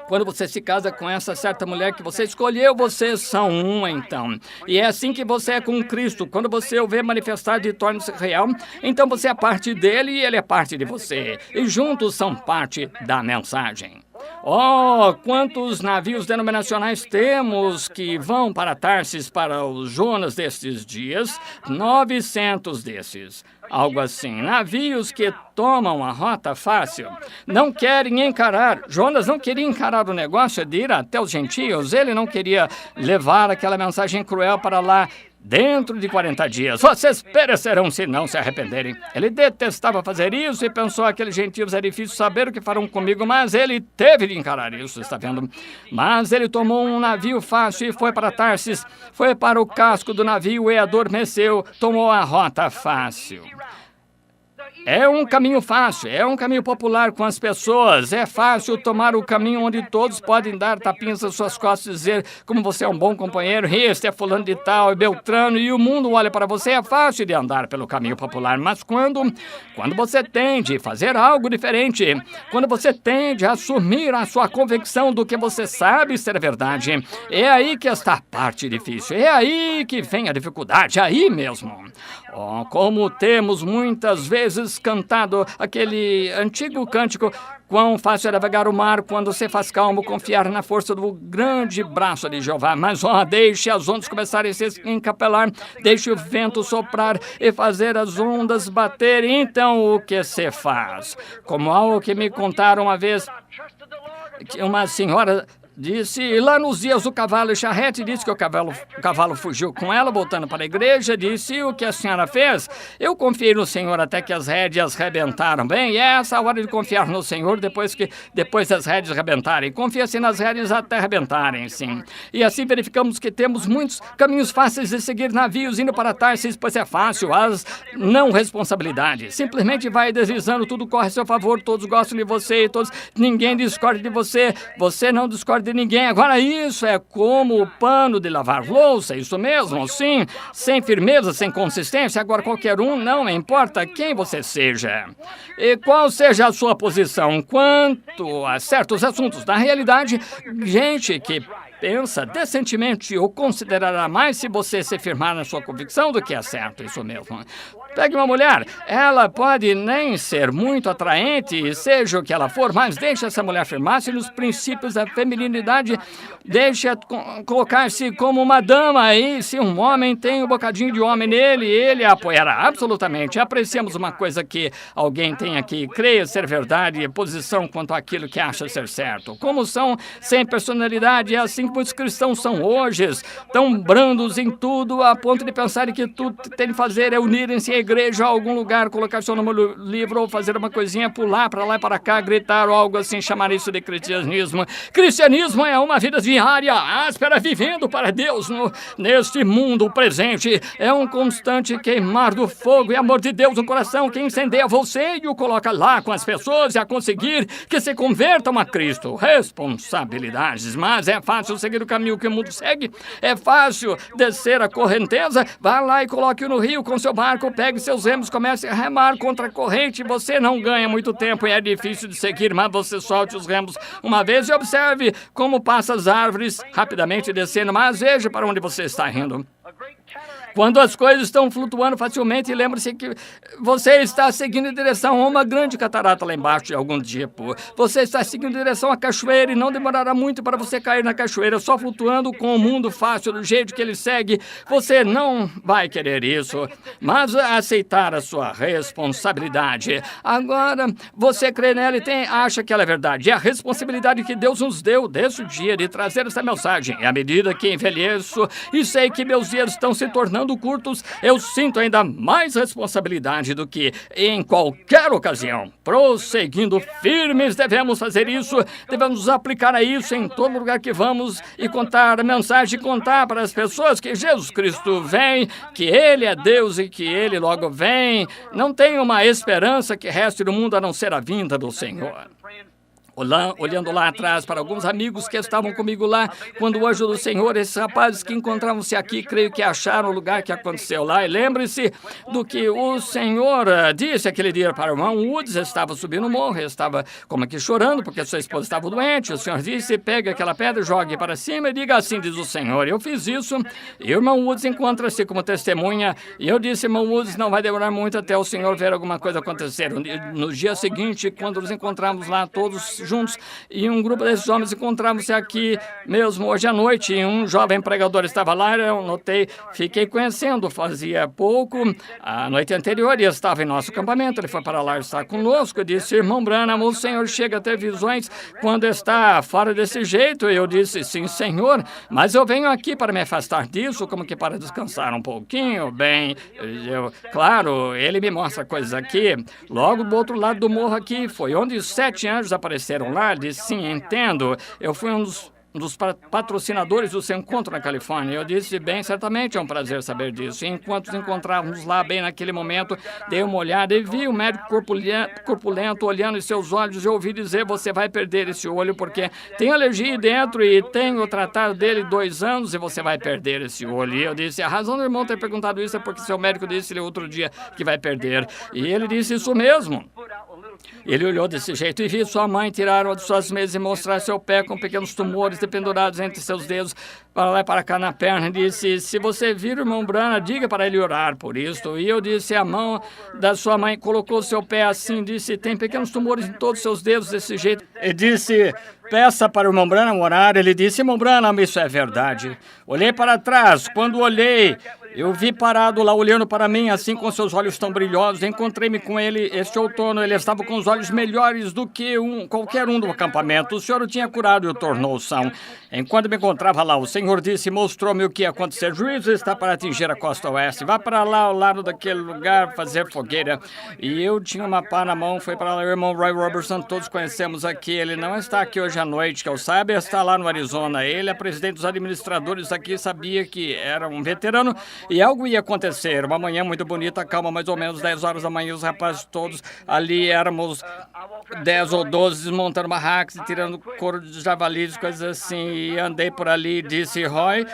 Quando você se casa com essa certa mulher que você escolheu, vocês são uma, então. E é assim que você é com Cristo. Quando você o vê manifestado e torna-se real, então você é parte dele e ele é parte de você. E juntos são parte da mensagem. Oh, quantos navios denominacionais temos que vão para Tarsis, para os Jonas destes dias? 900 desses. Algo assim. Navios que tomam a rota fácil. Não querem encarar. Jonas não queria encarar o negócio de ir até os gentios. Ele não queria levar aquela mensagem cruel para lá. Dentro de 40 dias, vocês perecerão se não se arrependerem. Ele detestava fazer isso e pensou que aqueles gentios é difícil saber o que farão comigo, mas ele teve de encarar isso, está vendo? Mas ele tomou um navio fácil e foi para Tarsis, foi para o casco do navio e adormeceu, tomou a rota fácil. É um caminho fácil, é um caminho popular com as pessoas. É fácil tomar o caminho onde todos podem dar tapinhas nas suas costas e dizer como você é um bom companheiro, este é fulano de tal, é Beltrano, e o mundo olha para você. É fácil de andar pelo caminho popular, mas quando você tende a fazer algo diferente, quando você tende a assumir a sua convicção do que você sabe ser verdade, é aí que está a parte difícil, é aí que vem a dificuldade, aí mesmo. Oh, como temos muitas vezes cantado aquele antigo cântico, quão fácil é navegar o mar quando se faz calmo, confiar na força do grande braço de Jeová. Mas, deixe as ondas começarem a se encapelar, deixe o vento soprar e fazer as ondas bater. Então, o que se faz? Como algo que me contaram uma vez, que uma senhora disse, lá nos dias do cavalo e charrete, disse que o cavalo fugiu com ela, voltando para a igreja, disse, o que a senhora fez? Eu confiei no Senhor até que as rédeas rebentaram. Bem, é essa a hora de confiar no Senhor depois das rédeas rebentarem. Confia-se nas rédeas até rebentarem, sim. E assim verificamos que temos muitos caminhos fáceis de seguir navios indo para Tarsis, pois é fácil, as não responsabilidades. Simplesmente vai deslizando, tudo corre a seu favor, todos gostam de você, ninguém discorda de você, você não discorda de ninguém. Agora isso é como o pano de lavar louça, isso mesmo, sim, sem firmeza, sem consistência. Agora qualquer um, não importa quem você seja e qual seja a sua posição quanto a certos assuntos. Na realidade, gente que pensa decentemente ou considerará mais se você se firmar na sua convicção do que é certo, isso mesmo. Pegue uma mulher, ela pode nem ser muito atraente, seja o que ela for, mas deixe essa mulher firmar-se nos princípios da feminilidade, deixe-a colocar-se como uma dama, e se um homem tem um bocadinho de homem nele, ele a apoiará absolutamente. Apreciamos uma coisa que alguém tem aqui, creia ser verdade, posição quanto àquilo que acha ser certo. Como são sem personalidade, é assim que muitos cristãos são hoje, tão brandos em tudo, a ponto de pensarem que tudo que tem de fazer é unirem-se igreja a algum lugar, colocar seu nome no livro ou fazer uma coisinha, pular para lá e para cá, gritar ou algo assim, chamar isso de cristianismo. Cristianismo é uma vida diária, áspera, vivendo para Deus neste mundo presente. É um constante queimar do fogo e amor de Deus no coração que incendeia você e o coloca lá com as pessoas e a conseguir que se convertam a Cristo. Responsabilidades, mas é fácil seguir o caminho que o mundo segue, é fácil descer a correnteza, vá lá e coloque-o no rio com seu barco, pegue seus remos, comece a remar contra a corrente. Você não ganha muito tempo e é difícil de seguir, mas você solte os remos uma vez e observe como passa as árvores rapidamente descendo, mas veja para onde você está indo. Quando as coisas estão flutuando facilmente, lembre-se que você está seguindo em direção a uma grande catarata lá embaixo de algum tipo. Você está seguindo em direção à cachoeira e não demorará muito para você cair na cachoeira, só flutuando com o mundo fácil, do jeito que ele segue. Você não vai querer isso, mas aceitar a sua responsabilidade. Agora, você crê nela e acha que ela é verdade. É a responsabilidade que Deus nos deu desde o dia de trazer essa mensagem. E à medida que envelheço e sei que meus dias estão se tornando curtos, eu sinto ainda mais responsabilidade do que em qualquer ocasião. Prosseguindo firmes, devemos fazer isso, devemos aplicar a isso em todo lugar que vamos e contar a mensagem, contar para as pessoas que Jesus Cristo vem, que Ele é Deus e que Ele logo vem. Não tem uma esperança que reste no mundo a não ser a vinda do Senhor. Olhando lá atrás para alguns amigos que estavam comigo lá, quando o anjo do Senhor, esses rapazes que encontravam-se aqui, creio que acharam o lugar que aconteceu lá. E lembre-se do que o Senhor disse aquele dia para o irmão Woods. Estava subindo o morro, estava como aqui chorando, porque sua esposa estava doente. O Senhor disse, pegue aquela pedra, jogue para cima e diga assim, diz o Senhor. Eu fiz isso, e o irmão Woods encontra-se como testemunha. E eu disse, irmão Woods, não vai demorar muito até o Senhor ver alguma coisa acontecer. No dia seguinte, quando nos encontramos lá todos juntos, e um grupo desses homens encontramos-se aqui mesmo hoje à noite, e um jovem pregador estava lá, eu notei, fiquei conhecendo, fazia pouco, a noite anterior, e estava em nosso acampamento, ele foi para lá estar conosco, eu disse, irmão Branham, o Senhor chega a ter visões quando está fora desse jeito, e eu disse, sim, Senhor, mas eu venho aqui para me afastar disso, como que para descansar um pouquinho, bem, claro, ele me mostra coisas aqui, logo do outro lado do morro aqui, foi onde os 7 anjos apareceram lá, disse, sim, entendo, eu fui um dos dos patrocinadores do seu encontro na Califórnia. Eu disse, bem, certamente é um prazer saber disso. E enquanto nos encontrávamos lá, bem naquele momento, dei uma olhada e vi o médico corpulento olhando em seus olhos e ouvi dizer, você vai perder esse olho porque tem alergia aí dentro e tenho tratado dele 2 anos e você vai perder esse olho. E eu disse, a razão do irmão ter perguntado isso é porque seu médico disse-lhe outro dia que vai perder. E ele disse isso mesmo. Ele olhou desse jeito e viu sua mãe tirar uma de suas mesas e mostrar seu pé com pequenos tumores dependurados entre seus dedos para lá e para cá na perna. E disse, se você vir o irmão Branham, diga para ele orar por isso. E eu disse, a mão da sua mãe colocou seu pé assim, disse, tem pequenos tumores em todos os seus dedos desse jeito. E disse, peça para o irmão Branham orar. Ele disse, irmão Branham, isso é verdade. Olhei para trás. Quando olhei, eu vi parado lá olhando para mim, assim com seus olhos tão brilhosos. Encontrei-me com ele este outono. Ele estava com os olhos melhores do que qualquer um do acampamento. O senhor o tinha curado e o tornou são. Enquanto me encontrava lá, o senhor disse, mostrou-me o que ia acontecer. Juízo está para atingir a costa oeste. Vá para lá, ao lado daquele lugar, fazer fogueira. E eu tinha uma pá na mão. Foi para lá o irmão Roy Robertson. Todos conhecemos aqui. Ele não está aqui hoje à noite, que eu saiba. Está lá no Arizona. Ele é presidente dos administradores aqui. Sabia que era um veterano. E algo ia acontecer. Uma manhã muito bonita, calma, mais ou menos 10 horas da manhã, os rapazes todos ali, éramos 10 ou 12 desmontando barracas e tirando couro de javalis, coisas assim. E andei por ali e disse, Roy,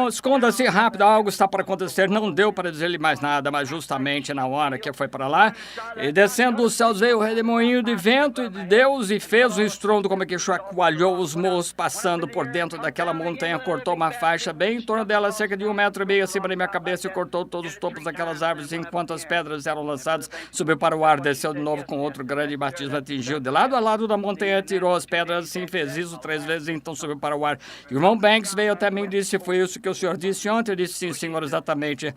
esconda-se rápido, algo está para acontecer. Não deu para dizer-lhe mais nada, mas justamente na hora que foi para lá, e descendo dos céus veio o redemoinho de vento de Deus e fez um estrondo como que chacoalhou os morros passando por dentro daquela montanha, cortou uma faixa bem em torno dela, cerca de 1,5 metros acima da minha cabeça e cortou todos os topos daquelas árvores enquanto as pedras eram lançadas, subiu para o ar, desceu de novo com outro grande batismo, atingiu de lado a lado da montanha, tirou as pedras assim, fez isso 3 vezes, então subiu para o ar. E o irmão Banks veio até mim e disse, foi isso que o senhor disse ontem? Eu disse, sim, senhor, exatamente.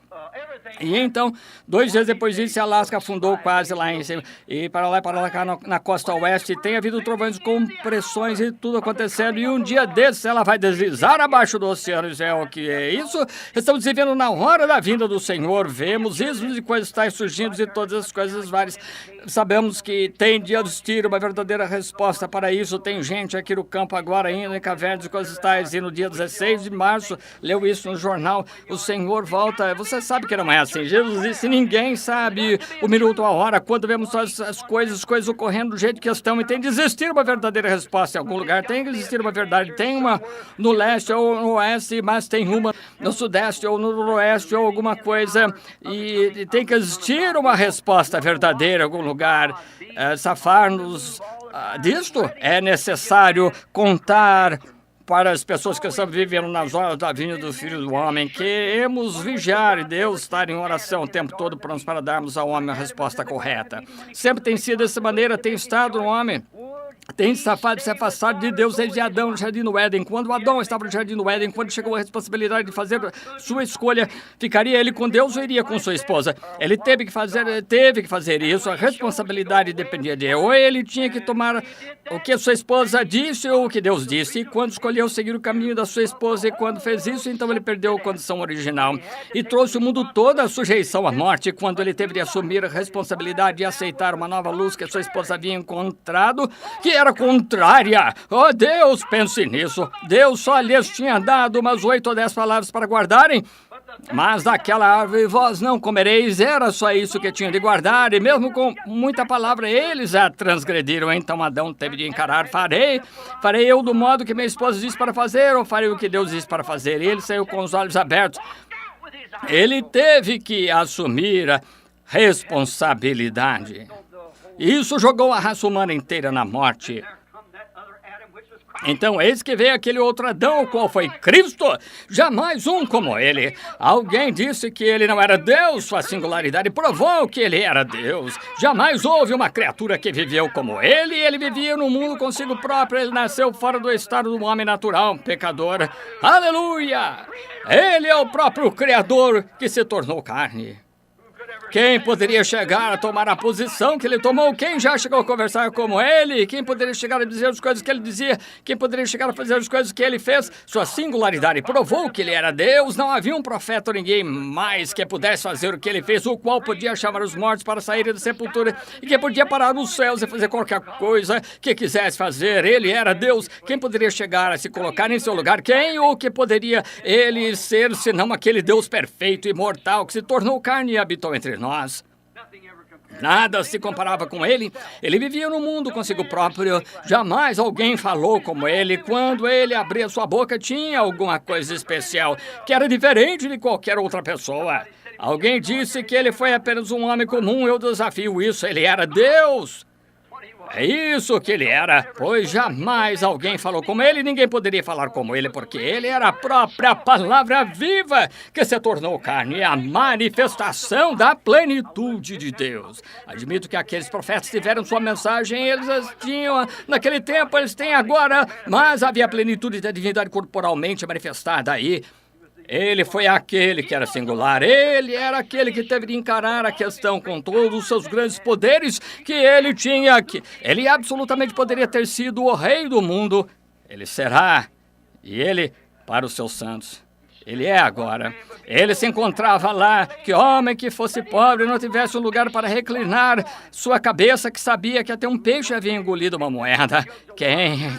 E então, 2 dias depois disso, Alaska afundou quase lá em cima. E para lá cá na costa oeste, tem havido trovões com pressões e tudo acontecendo. E um dia desses, ela vai deslizar abaixo do oceano. Isso é o que é isso? Estamos vivendo na hora da vinda do Senhor. Vemos ismos e coisas tais surgindo e todas as coisas várias. Sabemos que tem dia dos tiros, uma verdadeira resposta para isso. Tem gente aqui no campo agora ainda em cavernas e coisas tais. E no dia 16 de março, leu isso no jornal, o Senhor volta. Você sabe que não é assim. Jesus disse, ninguém sabe o minuto, a hora, quando vemos as coisas ocorrendo do jeito que estão. E tem que existir uma verdadeira resposta em algum lugar. Tem que existir uma verdade. Tem uma no leste ou no oeste, mas tem uma no sudeste ou no noroeste ou alguma coisa. E tem que existir uma resposta verdadeira em algum lugar. Safar-nos disto é necessário contar para as pessoas que estão vivendo nas horas da vinda do Filho do Homem. Queremos vigiar e Deus estar em oração o tempo todo prontos para darmos ao homem a resposta correta. Sempre tem sido dessa maneira, tem estado o homem. Tem se afastado de Deus desde Adão no Jardim do Éden. Quando Adão estava no Jardim do Éden, quando chegou a responsabilidade de fazer sua escolha, ficaria ele com Deus ou iria com sua esposa? Ele teve que fazer isso, a responsabilidade dependia dele. Ou ele tinha que tomar o que a sua esposa disse ou o que Deus disse. E quando escolheu seguir o caminho da sua esposa e quando fez isso, então ele perdeu a condição original. E trouxe o mundo todo à sujeição à morte. Quando ele teve de assumir a responsabilidade de aceitar uma nova luz que a sua esposa havia encontrado, que era contrária. Oh, Deus, pense nisso. Deus só lhes tinha dado umas 8 ou 10 palavras para guardarem. Mas daquela árvore vós não comereis, era só isso que tinham de guardar, e mesmo com muita palavra eles a transgrediram. Então Adão teve de encarar, farei eu do modo que minha esposa disse para fazer, ou farei o que Deus disse para fazer? E ele saiu com os olhos abertos. Ele teve que assumir a responsabilidade. Isso jogou a raça humana inteira na morte. Então, eis que veio aquele outro Adão, o qual foi Cristo, jamais um como ele. Alguém disse que ele não era Deus, sua singularidade provou que ele era Deus. Jamais houve uma criatura que viveu como ele, e ele vivia no mundo consigo próprio, ele nasceu fora do estado do homem natural, um pecador. Aleluia! Ele é o próprio Criador que se tornou carne. Quem poderia chegar a tomar a posição que ele tomou? Quem já chegou a conversar como ele? Quem poderia chegar a dizer as coisas que ele dizia? Quem poderia chegar a fazer as coisas que ele fez? Sua singularidade provou que ele era Deus. Não havia um profeta ou ninguém mais que pudesse fazer o que ele fez, o qual podia chamar os mortos para saírem da sepultura e que podia parar nos céus e fazer qualquer coisa que quisesse fazer. Ele era Deus. Quem poderia chegar a se colocar em seu lugar? Quem ou que poderia ele ser, senão aquele Deus perfeito e imortal que se tornou carne e habitou entre nós? Nada se comparava com ele. Ele vivia no mundo consigo próprio. Jamais alguém falou como ele. Quando ele abria sua boca, tinha alguma coisa especial que era diferente de qualquer outra pessoa. Alguém disse que ele foi apenas um homem comum. Eu desafio isso. Ele era Deus. É isso que ele era, pois jamais alguém falou como ele, ninguém poderia falar como ele, porque ele era a própria palavra viva que se tornou carne, a manifestação da plenitude de Deus. Admito que aqueles profetas tiveram sua mensagem, eles as tinham naquele tempo, eles têm agora, mas havia a plenitude da divindade corporalmente manifestada aí. Ele foi aquele que era singular. Ele era aquele que teve de encarar a questão com todos os seus grandes poderes que ele tinha. Ele absolutamente poderia ter sido o rei do mundo. Ele será. E ele para os seus santos. Ele é agora. Ele se encontrava lá. Que homem que fosse pobre não tivesse um lugar para reclinar sua cabeça, que sabia que até um peixe havia engolido uma moeda.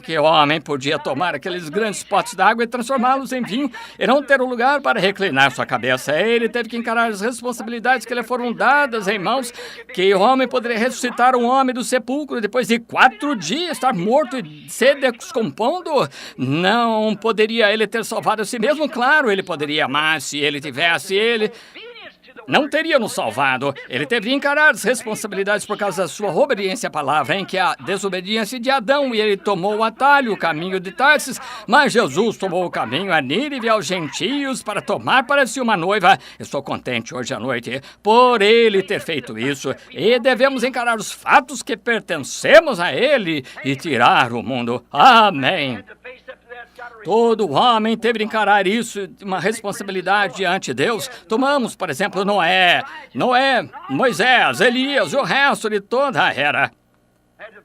Que homem podia tomar aqueles grandes potes d'água e transformá-los em vinho e não ter um lugar para reclinar sua cabeça? Ele teve que encarar as responsabilidades que lhe foram dadas em mãos. Que homem poderia ressuscitar um homem do sepulcro depois de 4 dias estar morto e se descompondo? Não poderia ele ter salvado a si mesmo? Claro, ele poderia, mas se ele tivesse, ele não teria nos salvado. Ele teve de encarar as responsabilidades por causa da sua obediência à palavra, em que a desobediência de Adão, e ele tomou o atalho, o caminho de Tarsis, mas Jesus tomou o caminho a Nínive, aos gentios, para tomar para si uma noiva. Estou contente hoje à noite por ele ter feito isso, e devemos encarar os fatos que pertencemos a ele e tirar o mundo. Amém. Todo homem teve de encarar isso, uma responsabilidade diante de Deus. Tomamos, por exemplo, Noé, Moisés, Elias, o resto de toda a era.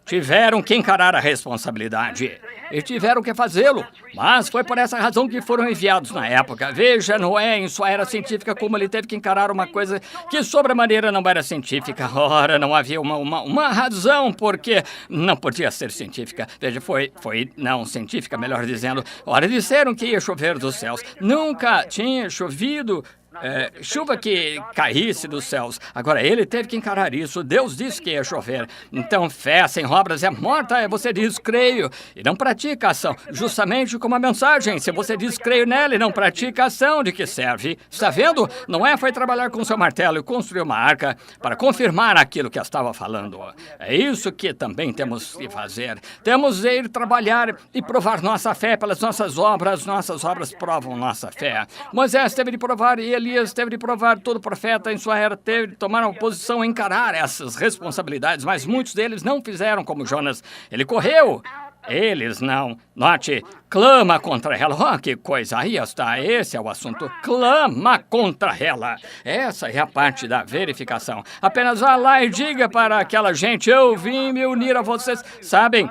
Tiveram que encarar a responsabilidade e tiveram que fazê-lo, mas foi por essa razão que foram enviados na época. Veja Noé em sua era científica como ele teve que encarar uma coisa que sobremaneira não era científica. Ora, não havia uma razão porque não podia ser científica. Veja, foi não científica, melhor dizendo. Ora, disseram que ia chover dos céus. Nunca tinha chovido chuva que caísse dos céus. Agora, ele teve que encarar isso. Deus disse que ia chover. Então, fé sem obras é morta. Você diz, creio, e não pratica ação. Justamente como a mensagem. Se você diz, creio nela e não pratica ação, de que serve? Está vendo? Noé foi trabalhar com seu martelo e construir uma arca para confirmar aquilo que estava falando. É isso que também temos que fazer. Temos de ir trabalhar e provar nossa fé pelas nossas obras. Nossas obras provam nossa fé. Moisés teve de provar e Elias teve de provar, todo profeta em sua era teve de tomar uma posição e encarar essas responsabilidades, mas muitos deles não fizeram como Jonas. Ele correu. Eles não. Note, clama contra ela. Oh, que coisa. Aí está. Esse é o assunto. Clama contra ela. Essa é a parte da verificação. Apenas vá lá e diga para aquela gente, eu vim me unir a vocês. Sabem?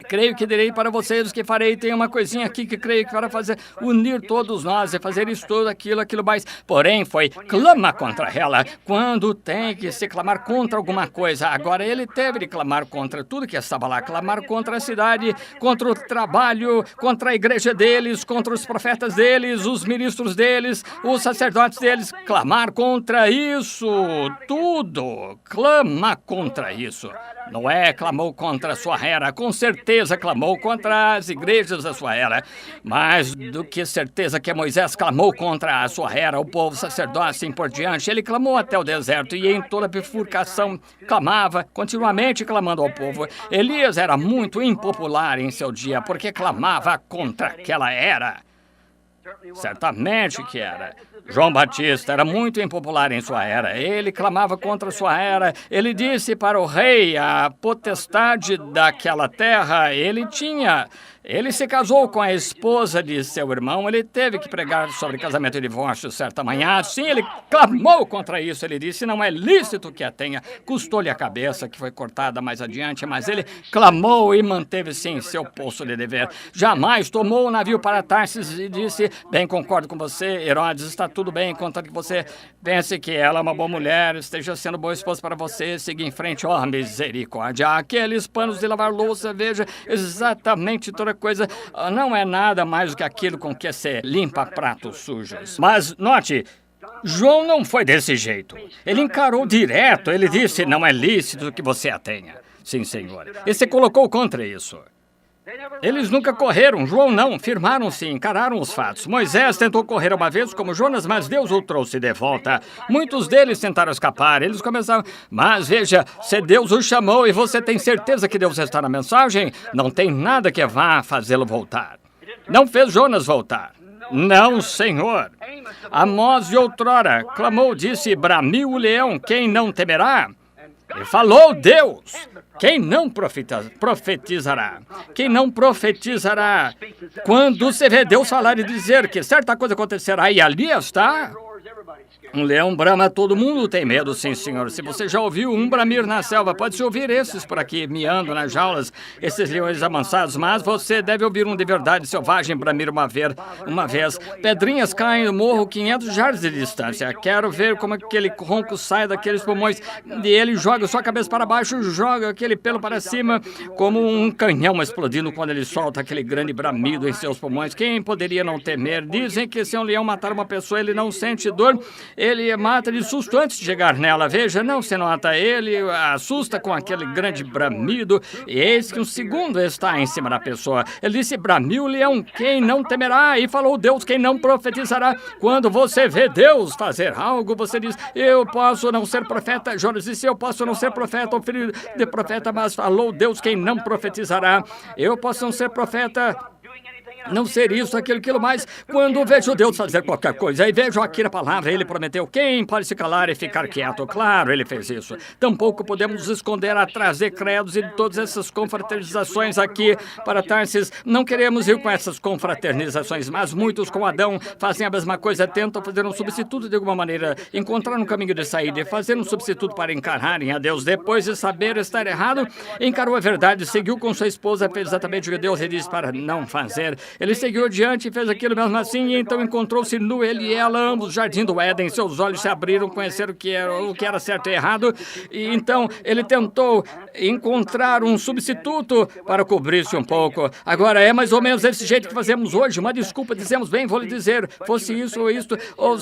Creio que direi para vocês que farei. Tem uma coisinha aqui que creio que para fazer, unir todos nós e fazer isso, tudo, aquilo mais. Porém, foi clama contra ela. Quando tem que se clamar contra alguma coisa. Agora, ele teve de clamar contra tudo que estava lá. Clamar contra a cidade, contra o trabalho, contra a igreja deles, contra os profetas deles, os ministros deles, os sacerdotes deles. Clamar contra isso. Tudo. Clama contra isso. Noé clamou contra a sua era, com certeza clamou contra as igrejas da sua era. Mais do que certeza que Moisés clamou contra a sua era, o povo, sacerdote, assim por diante. Ele clamou até o deserto e em toda bifurcação clamava, continuamente clamando ao povo. Elias era muito impopular em seu dia, porque clamava contra aquela era. Certamente que era. João Batista era muito impopular em sua era. Ele clamava contra sua era. Ele disse para o rei a potestade daquela terra. Ele tinha Ele se casou com a esposa de seu irmão. Ele teve que pregar sobre casamento e divórcio certa manhã. Sim, ele clamou contra isso. Ele disse, não é lícito que a tenha. Custou-lhe a cabeça, que foi cortada mais adiante, mas ele clamou e manteve-se em seu posto de dever. Jamais tomou o navio para Tarsis e disse, bem, concordo com você, Herodes, está tudo bem, contanto que você pense que ela é uma boa mulher, esteja sendo boa esposa para você, siga em frente, ó, misericórdia. Aqueles panos de lavar louça, veja, exatamente toda coisa, não é nada mais do que aquilo com que se limpa pratos sujos. Mas note, João não foi desse jeito. Ele encarou direto, ele disse, não é lícito que você a tenha. Sim, senhor. E se colocou contra isso. Eles nunca correram, João não, firmaram-se, encararam os fatos. Moisés tentou correr uma vez como Jonas, mas Deus o trouxe de volta. Muitos deles tentaram escapar, eles começaram... Mas veja, se Deus o chamou e você tem certeza que Deus está na mensagem, não tem nada que vá fazê-lo voltar. Não fez Jonas voltar. Não, senhor. Amós de outrora clamou, disse, bramiu o leão, quem não temerá? E falou Deus, quem não profetizará? Quem não profetizará? Quando você vê Deus falar e dizer que certa coisa acontecerá e ali está... Um leão brama, todo mundo tem medo, sim, senhor. Se você já ouviu um bramir na selva, pode-se ouvir esses por aqui, miando nas jaulas, esses leões amansados, mas você deve ouvir um de verdade selvagem bramir uma vez. Pedrinhas caem no morro 500 jardas de distância. Quero ver como aquele ronco sai daqueles pulmões e ele joga sua cabeça para baixo, joga aquele pelo para cima, como um canhão explodindo quando ele solta aquele grande bramido em seus pulmões. Quem poderia não temer? Dizem que se um leão matar uma pessoa, ele não sente dor. Ele mata de susto antes de chegar nela. Veja, não se nota. Ele assusta com aquele grande bramido. E eis que um segundo está em cima da pessoa. Ele disse, bramiu o leão, quem não temerá? E falou Deus, quem não profetizará? Quando você vê Deus fazer algo, você diz, eu posso não ser profeta. Jonas disse, eu posso não ser profeta ou filho de profeta, mas falou Deus, quem não profetizará? Eu posso não ser profeta, não ser isso, aquilo mais. Quando vejo Deus fazer qualquer coisa e vejo aqui na palavra, ele prometeu, quem pode se calar e ficar quieto? Claro, ele fez isso. Tampouco podemos nos esconder atrás de credos e de todas essas confraternizações aqui para Tarsis. Não queremos ir com essas confraternizações, mas muitos com Adão fazem a mesma coisa, tentam fazer um substituto de alguma maneira, encontrar um caminho de saída e fazer um substituto para encararem a Deus. Depois de saber estar errado, encarou a verdade, seguiu com sua esposa, fez exatamente o que Deus lhe disse para não fazer. Ele seguiu adiante e fez aquilo mesmo assim, e então encontrou-se nu, ele e ela, ambos no jardim do Éden. Seus olhos se abriram, conheceram o que era certo e errado, e então ele tentou encontrar um substituto para cobrir-se um pouco. Agora, é mais ou menos desse jeito que fazemos hoje. Uma desculpa, dizemos, bem, vou lhe dizer, fosse isso ou isto, ou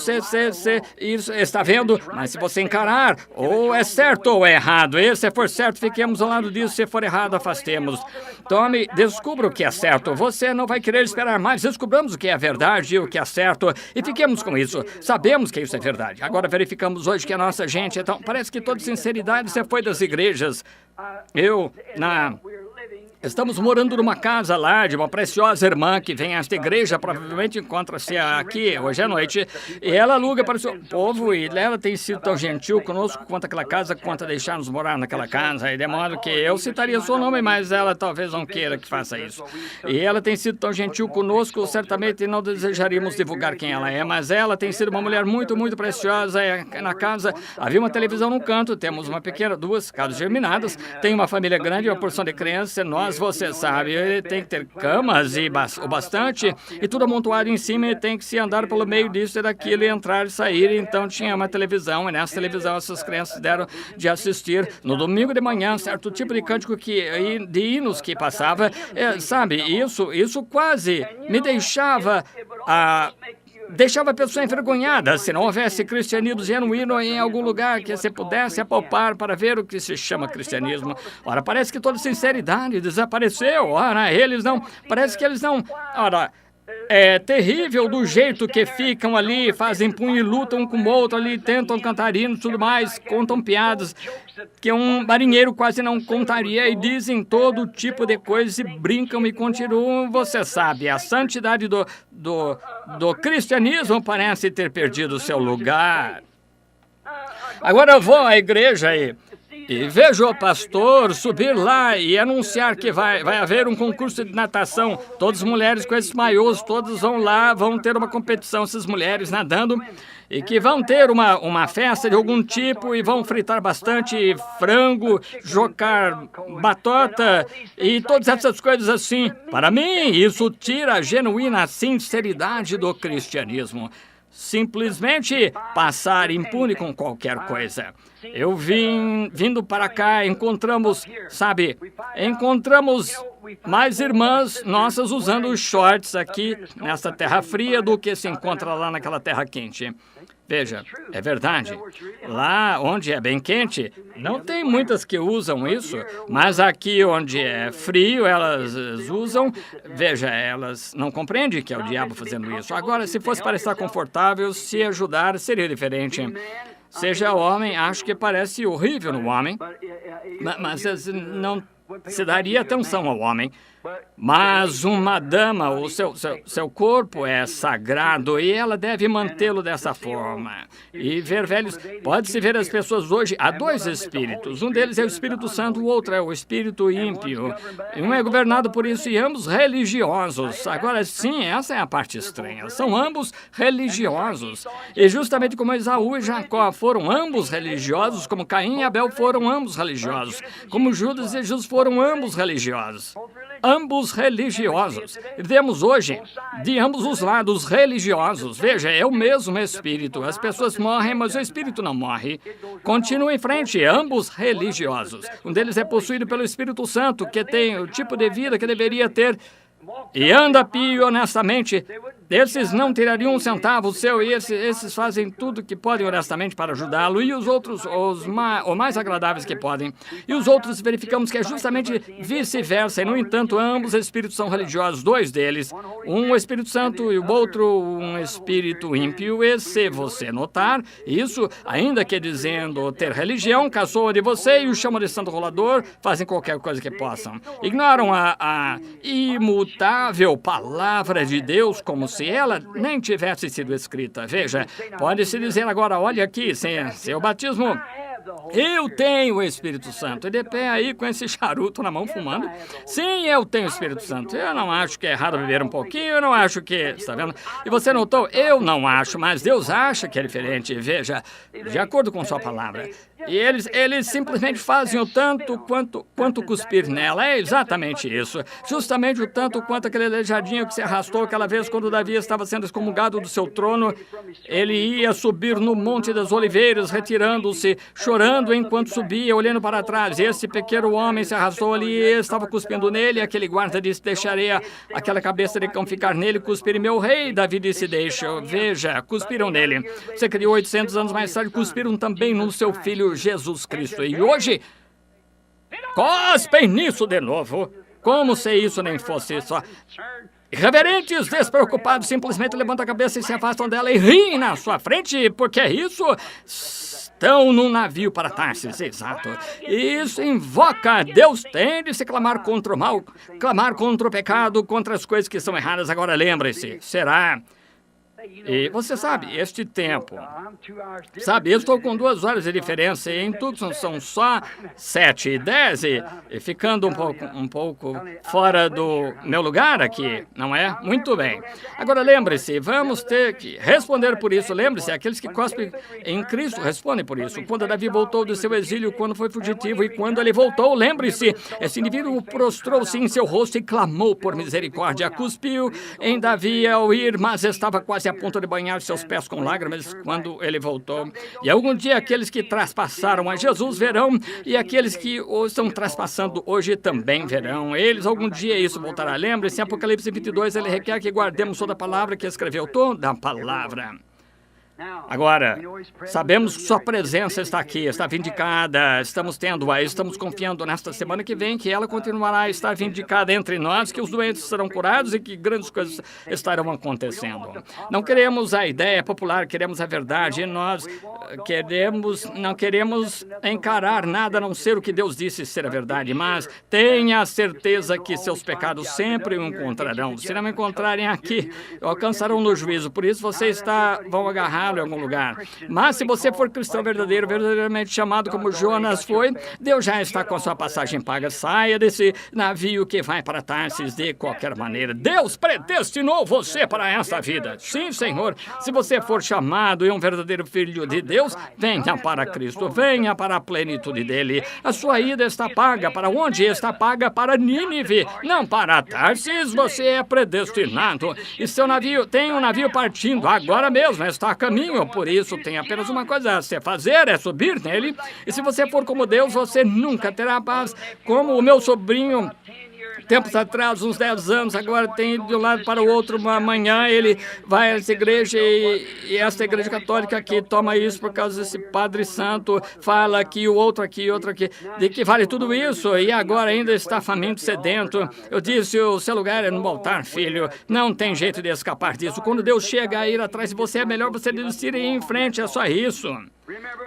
isso, está vendo? Mas se você encarar, ou é certo ou é errado. E se for certo, fiquemos ao lado disso, se for errado, afastemos. Tome, descubra o que é certo. Você não vai querer esperar mais, descobramos o que é verdade e o que é certo e fiquemos com isso. Sabemos que isso é verdade. Agora verificamos hoje que a nossa gente, então, parece que toda sinceridade você foi das igrejas. Estamos morando numa casa lá de uma preciosa irmã que vem a esta igreja, provavelmente encontra-se aqui hoje à noite, e ela aluga para o seu povo, e ela tem sido tão gentil conosco quanto aquela casa, quanto a deixar-nos morar naquela casa, e de modo que eu citaria seu nome, mas ela talvez não queira que faça isso. E ela tem sido tão gentil conosco, certamente não desejaríamos divulgar quem ela é, mas ela tem sido uma mulher muito, muito preciosa. Na casa havia uma televisão no canto, temos uma pequena, 2 casas germinadas, tem uma família grande, uma porção de crianças, você sabe, ele tem que ter camas e o bastante, e tudo amontoado em cima, e tem que se andar pelo meio disso e daquilo, e entrar e sair. Então tinha uma televisão, e nessa televisão essas crianças deram de assistir no domingo de manhã certo tipo de cântico de hinos que passava, sabe, isso quase me deixava a pessoa envergonhada se não houvesse cristianismo genuíno em algum lugar que você pudesse apalpar para ver o que se chama cristianismo. Ora, parece que toda sinceridade desapareceu. Ora, parece que eles não... Ora, é terrível do jeito que ficam ali, fazem punho e lutam um com o outro ali, tentam cantar hinos e tudo mais, contam piadas que um marinheiro quase não contaria, e dizem todo tipo de coisa e brincam e continuam. Você sabe, a santidade do cristianismo parece ter perdido seu lugar. Agora eu vou à igreja E vejo o pastor subir lá e anunciar que vai haver um concurso de natação. Todas as mulheres com esses maiôs, todas vão lá, vão ter uma competição, essas mulheres nadando. E que vão ter uma festa de algum tipo e vão fritar bastante frango, jogar batota e todas essas coisas assim. Para mim, isso tira a genuína sinceridade do cristianismo. Simplesmente passar impune com qualquer coisa. Eu vindo para cá, encontramos mais irmãs nossas usando shorts aqui nessa terra fria do que se encontra lá naquela terra quente. Veja, é verdade. Lá onde é bem quente, não tem muitas que usam isso, mas aqui onde é frio, elas usam. Veja, elas não compreendem que é o diabo fazendo isso. Agora, se fosse para estar confortável, se ajudar, seria diferente. Seja homem, acho que parece horrível no homem, mas não se daria atenção ao homem. Mas uma dama, o seu corpo é sagrado e ela deve mantê-lo dessa forma. E ver velhos, pode-se ver as pessoas hoje, há dois espíritos. Um deles é o Espírito Santo, o outro é o Espírito ímpio. Um é governado por isso e ambos religiosos. Agora sim, essa é a parte estranha. São ambos religiosos. E justamente como Esaú e Jacó foram ambos religiosos, como Caim e Abel foram ambos religiosos, como Judas e Jesus foram ambos religiosos. Ambos religiosos. Vemos hoje, de ambos os lados, religiosos. Veja, é o mesmo espírito. As pessoas morrem, mas o espírito não morre. Continua em frente, ambos religiosos. Um deles é possuído pelo Espírito Santo, que tem o tipo de vida que deveria ter e anda pio honestamente. Esses não tirariam um centavo seu e esses fazem tudo que podem honestamente para ajudá-lo. E os outros, os mais agradáveis que podem. E os outros verificamos que é justamente vice-versa. E, no entanto, ambos espíritos são religiosos, dois deles. Um Espírito Santo e o outro um espírito ímpio. E se você notar, isso, ainda que dizendo ter religião, caçoam de você e o chamam de santo rolador, fazem qualquer coisa que possam. Ignoram a imutável palavra de Deus como se ela nem tivesse sido escrita. Veja, pode-se dizer agora, olha aqui, seu batismo, eu tenho o Espírito Santo. E de pé aí com esse charuto na mão fumando. Sim, eu tenho o Espírito Santo. Eu não acho que é errado beber um pouquinho, eu não acho que... Está vendo? E você notou? Eu não acho, mas Deus acha que é diferente. Veja, de acordo com sua palavra. E eles simplesmente fazem o tanto quanto cuspir nela. É exatamente isso. Justamente o tanto quanto aquele aleijadinho que se arrastou aquela vez quando Davi estava sendo excomungado do seu trono. Ele ia subir no Monte das Oliveiras, retirando-se, chorando enquanto subia, olhando para trás. Esse pequeno homem se arrastou ali e estava cuspindo nele. Aquele guarda disse, deixarei aquela cabeça de cão ficar nele, cuspir meu rei. Davi disse, deixa. Veja, cuspiram nele. Você criou 800 anos mais tarde, cuspiram também no seu filho Jesus Cristo. E hoje, cospem nisso de novo. Como se isso nem fosse só... Irreverentes, despreocupados, simplesmente levantam a cabeça e se afastam dela e riem na sua frente, porque é isso... Estão num navio para Tarsis, exato. Isso invoca, Deus tem de se clamar contra o mal, clamar contra o pecado, contra as coisas que são erradas. Agora lembre-se, será... E você sabe, este tempo, sabe, eu estou com 2 horas de diferença e em Tucson são só 7:10 e ficando um pouco fora do meu lugar aqui, não é? Muito bem. Agora lembre-se, vamos ter que responder por isso. Lembre-se, aqueles que cospem em Cristo respondem por isso. Quando Davi voltou do seu exílio, quando foi fugitivo e quando ele voltou, lembre-se, esse indivíduo prostrou-se em seu rosto e clamou por misericórdia. Cuspiu em Davi ao ir, mas estava quase a ponto de banhar seus pés com lágrimas quando ele voltou. E algum dia aqueles que traspassaram a Jesus verão, e aqueles que o estão traspassando hoje também verão. Eles algum dia isso voltará. Lembre-se, em Apocalipse 22, ele requer que guardemos toda a palavra que escreveu, toda a palavra. Agora, sabemos que sua presença está aqui, está vindicada, estamos confiando nesta semana que vem que ela continuará a estar vindicada entre nós, que os doentes serão curados e que grandes coisas estarão acontecendo. Não queremos a ideia popular, queremos a verdade, e nós não queremos encarar nada a não ser o que Deus disse ser a verdade, mas tenha certeza que seus pecados sempre o encontrarão. Se não me encontrarem aqui, alcançarão no juízo. Por isso vocês vão agarrar deixá-lo em algum lugar. Mas se você for cristão verdadeiro, verdadeiramente chamado como Jonas foi, Deus já está com sua passagem paga. Saia desse navio que vai para Tarsis de qualquer maneira. Deus predestinou você para essa vida. Sim, Senhor. Se você for chamado e um verdadeiro filho de Deus, venha para Cristo, venha para a plenitude dele. A sua ida está paga. Para onde está paga? Para Nínive, não para Tarsis. Você é predestinado. E seu navio, tem um navio partindo agora mesmo, está a caminho. Por isso, tem apenas uma coisa a se fazer, é subir nele. E se você for como Deus, você nunca terá paz. Como o meu sobrinho, tempos atrás, uns 10 anos, agora tem ido de um lado para o outro. Amanhã ele vai a essa igreja e essa igreja católica aqui toma isso por causa desse Padre Santo, fala aqui, o outro aqui, outro aqui. De que vale tudo isso? E agora ainda está faminto, sedento. Eu disse, o seu lugar é no altar, filho. Não tem jeito de escapar disso. Quando Deus chega a ir atrás de você, é melhor você desistir e ir em frente, é só isso.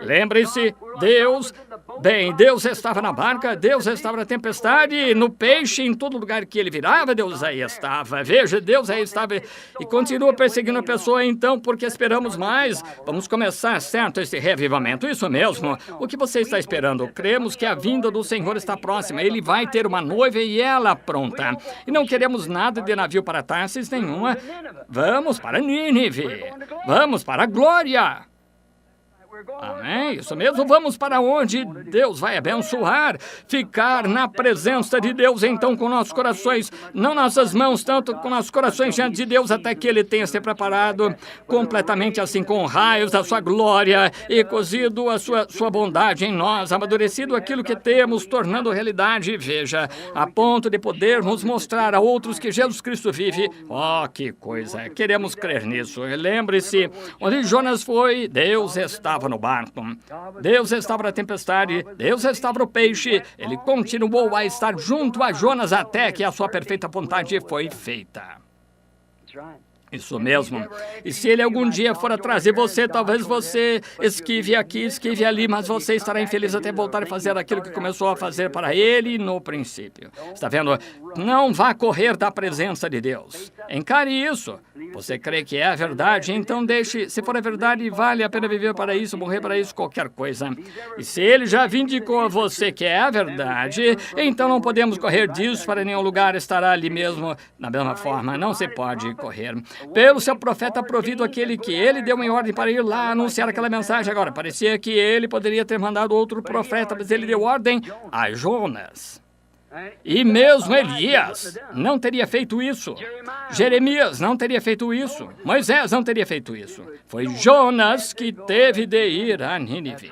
Lembre-se, Deus estava na barca, Deus estava na tempestade, no peixe, em todo lugar que ele virava, Deus aí estava. Veja, Deus aí estava e continua perseguindo a pessoa, então, porque esperamos mais. Vamos começar, certo, esse revivamento, isso mesmo. O que você está esperando? Cremos que a vinda do Senhor está próxima, ele vai ter uma noiva e ela pronta. E não queremos nada de navio para Tarsis nenhuma. Vamos para Nínive, vamos para a glória. Amém? Isso mesmo. Vamos para onde Deus vai abençoar. Ficar na presença de Deus, então, com nossos corações, não nossas mãos, tanto com nossos corações diante de Deus, até que Ele tenha se preparado completamente assim, com raios da sua glória e cozido a sua bondade em nós, amadurecido aquilo que temos, tornando realidade, veja, a ponto de podermos mostrar a outros que Jesus Cristo vive. Oh, que coisa! Queremos crer nisso. Lembre-se, onde Jonas foi, Deus estava no barco. Deus estava na tempestade, Deus estava no peixe. Ele continuou a estar junto a Jonas até que a sua perfeita vontade foi feita. Isso mesmo. E se ele algum dia for atrás de você, talvez você esquive aqui, esquive ali, mas você estará infeliz até voltar a fazer aquilo que começou a fazer para ele no princípio. Está vendo? Não vá correr da presença de Deus. Encare isso. Você crê que é a verdade, então deixe. Se for a verdade, vale a pena viver para isso, morrer para isso, qualquer coisa. E se ele já vindicou a você que é a verdade, então não podemos correr disso para nenhum lugar, estará ali mesmo, da mesma forma. Não se pode correr. Pelo seu profeta provido, aquele que ele deu em ordem para ir lá anunciar aquela mensagem. Agora, parecia que ele poderia ter mandado outro profeta, mas ele deu ordem a Jonas. E mesmo Elias não teria feito isso. Jeremias não teria feito isso. Moisés não teria feito isso. Foi Jonas que teve de ir a Nínive.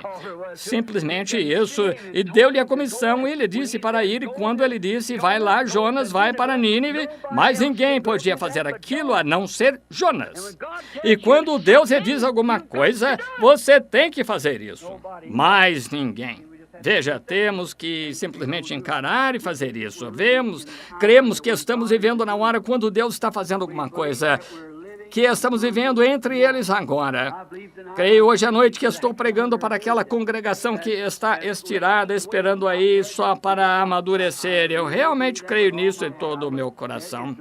Simplesmente isso. E deu-lhe a comissão e ele disse para ir. E quando ele disse, vai lá, Jonas, vai para Nínive, mas ninguém podia fazer aquilo a não ser Jonas. E quando Deus lhe diz alguma coisa, você tem que fazer isso. Mais ninguém. Veja, temos que simplesmente encarar e fazer isso. Cremos que estamos vivendo na hora quando Deus está fazendo alguma coisa, que estamos vivendo entre eles agora. Creio hoje à noite que estou pregando para aquela congregação que está estirada, esperando aí só para amadurecer. Eu realmente creio nisso em todo o meu coração.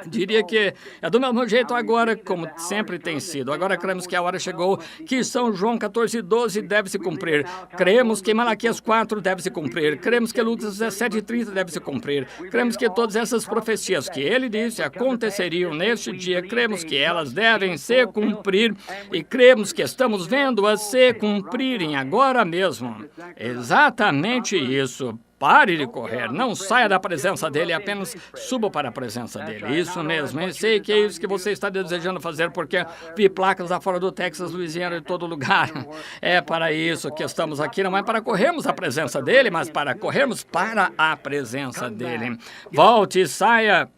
Diria que é do mesmo jeito agora, como sempre tem sido. Agora cremos que a hora chegou, que São João 14:12 deve se cumprir. Cremos que Malaquias 4 deve se cumprir. Cremos que Lucas 17:30 deve se cumprir. Cremos que todas essas profecias que ele disse aconteceriam neste dia, cremos que elas devem se cumprir e cremos que estamos vendo-as se cumprirem agora mesmo. Exatamente isso. Pare de correr, não saia da presença dele, apenas suba para a presença dele. Isso mesmo, eu sei que é isso que você está desejando fazer, porque vi placas lá fora do Texas, Louisiana, em todo lugar. É para isso que estamos aqui, não é para corrermos a presença dele, mas para corrermos para a presença dele. Volte, saia,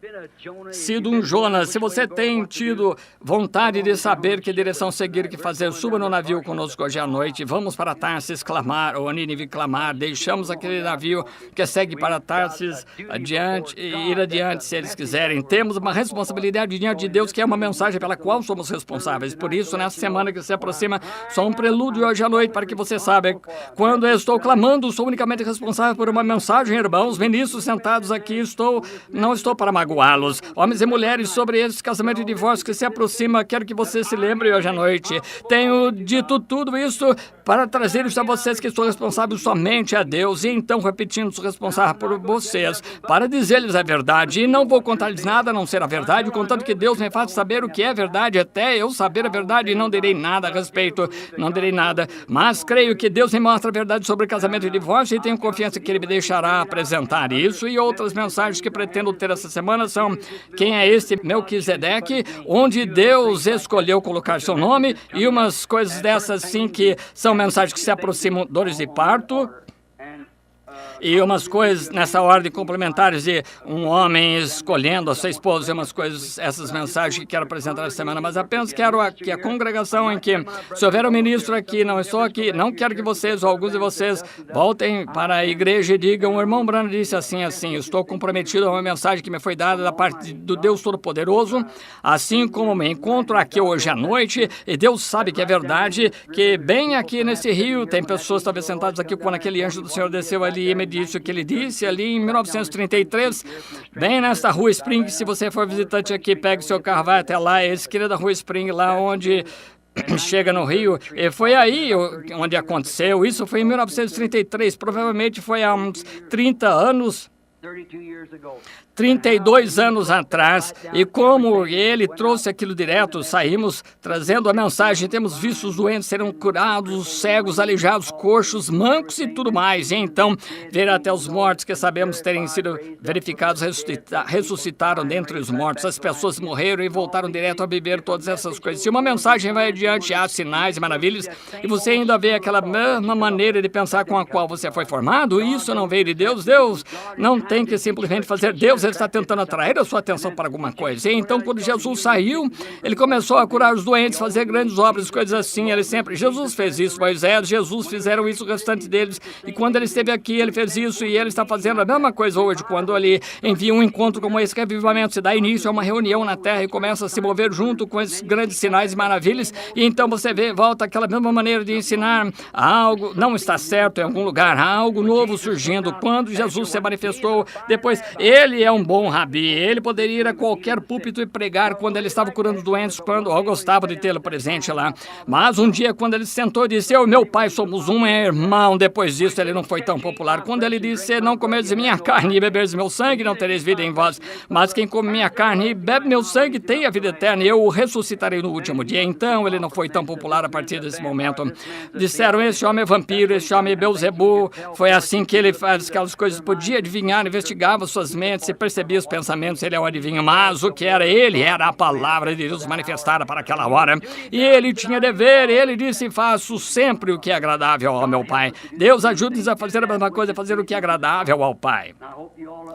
sido um Jonas. Se você tem tido vontade de saber que direção seguir, que fazer, suba no navio conosco hoje à noite. Vamos para Tarsis clamar, ou Nínive clamar, deixamos aquele navio que segue para Tarsis adiante e ir adiante se eles quiserem. Temos uma responsabilidade diante de Deus, que é uma mensagem pela qual somos responsáveis. Por isso, nessa semana que se aproxima, só um prelúdio hoje à noite para que você saiba. Quando eu estou clamando, sou unicamente responsável por uma mensagem, irmãos. Ministros sentados aqui, não estou para magoá-los. Homens e mulheres, sobre esse casamento e divórcio que se aproxima, quero que você se lembre hoje à noite. Tenho dito tudo isso para trazer isso a vocês, que estou responsável somente a Deus. E então, repetindo, sou responsável por vocês, para dizer-lhes a verdade. E não vou contar-lhes nada a não ser a verdade, contanto que Deus me faça saber o que é verdade, até eu saber a verdade, e não direi nada a respeito, não direi nada. Mas creio que Deus me mostra a verdade sobre casamento e divórcio, e tenho confiança que Ele me deixará apresentar isso. E outras mensagens que pretendo ter essa semana são: quem é este Melquisedeque, onde Deus escolheu colocar seu nome, e umas coisas dessas sim que são mensagens que se aproximam, dores de parto, e umas coisas nessa ordem complementares de um homem escolhendo a sua esposa, e umas coisas, essas mensagens que quero apresentar essa semana, mas apenas quero que a congregação em que, se houver um ministro aqui, não estou aqui, não quero que vocês ou alguns de vocês voltem para a igreja e digam: o irmão Branham disse assim, estou comprometido a uma mensagem que me foi dada da parte do Deus Todo-Poderoso, assim como me encontro aqui hoje à noite, e Deus sabe que é verdade, que bem aqui nesse rio, tem pessoas talvez sentadas aqui quando aquele anjo do Senhor desceu ali e me disse o que ele disse ali em 1933, bem nesta Rua Spring. Se você for visitante aqui, pegue o seu carro, vai até lá, é a esquina da Rua Spring, lá onde chega no Rio, e foi aí onde aconteceu. Isso foi em 1933, provavelmente foi há uns 30 anos, 32 anos atrás, e como ele trouxe aquilo direto, saímos trazendo a mensagem. Temos visto os doentes serem curados, os cegos, aleijados, coxos, mancos e tudo mais. E então, ver até os mortos que sabemos terem sido verificados ressuscitaram dentre os mortos. As pessoas morreram e voltaram direto a viver, todas essas coisas. Se uma mensagem vai adiante, há sinais e maravilhas, e você ainda vê aquela mesma maneira de pensar com a qual você foi formado, isso não veio de Deus. Deus não tem que simplesmente fazer. Deus, Ele está tentando atrair a sua atenção para alguma coisa. E então, quando Jesus saiu, Ele começou a curar os doentes, fazer grandes obras, coisas assim. Jesus fez isso, Moisés, Jesus fizeram isso, o restante deles. E quando Ele esteve aqui, Ele fez isso, e Ele está fazendo a mesma coisa hoje, quando Ele envia um encontro como esse, que é avivamento, se dá início a uma reunião na terra e começa a se mover junto com esses grandes sinais e maravilhas. E então você vê, volta aquela mesma maneira de ensinar algo, não está certo em algum lugar, há algo novo surgindo. Quando Jesus se manifestou, depois, Ele é um bom rabi, Ele poderia ir a qualquer púlpito e pregar quando Ele estava curando os doentes, quando eu gostava de tê-lo presente lá. Mas um dia, quando Ele sentou e disse: eu e meu pai somos um irmão, depois disso Ele não foi tão popular. Quando Ele disse: não comereis minha carne e beberes meu sangue, não tereis vida em vós, mas quem come minha carne e bebe meu sangue tem a vida eterna, e eu o ressuscitarei no último dia. Então Ele não foi tão popular a partir desse momento. Disseram: esse homem é vampiro, esse homem é Beelzebul. Foi assim que ele faz aquelas coisas, podia adivinhar, investigava suas mentes e percebia os pensamentos. Ele é um adivinho, mas o que era ele? Era a palavra de Deus manifestada para aquela hora. E ele tinha dever, ele disse: faço sempre o que é agradável ao meu Pai. Deus ajude-nos a fazer a mesma coisa, a fazer o que é agradável ao Pai.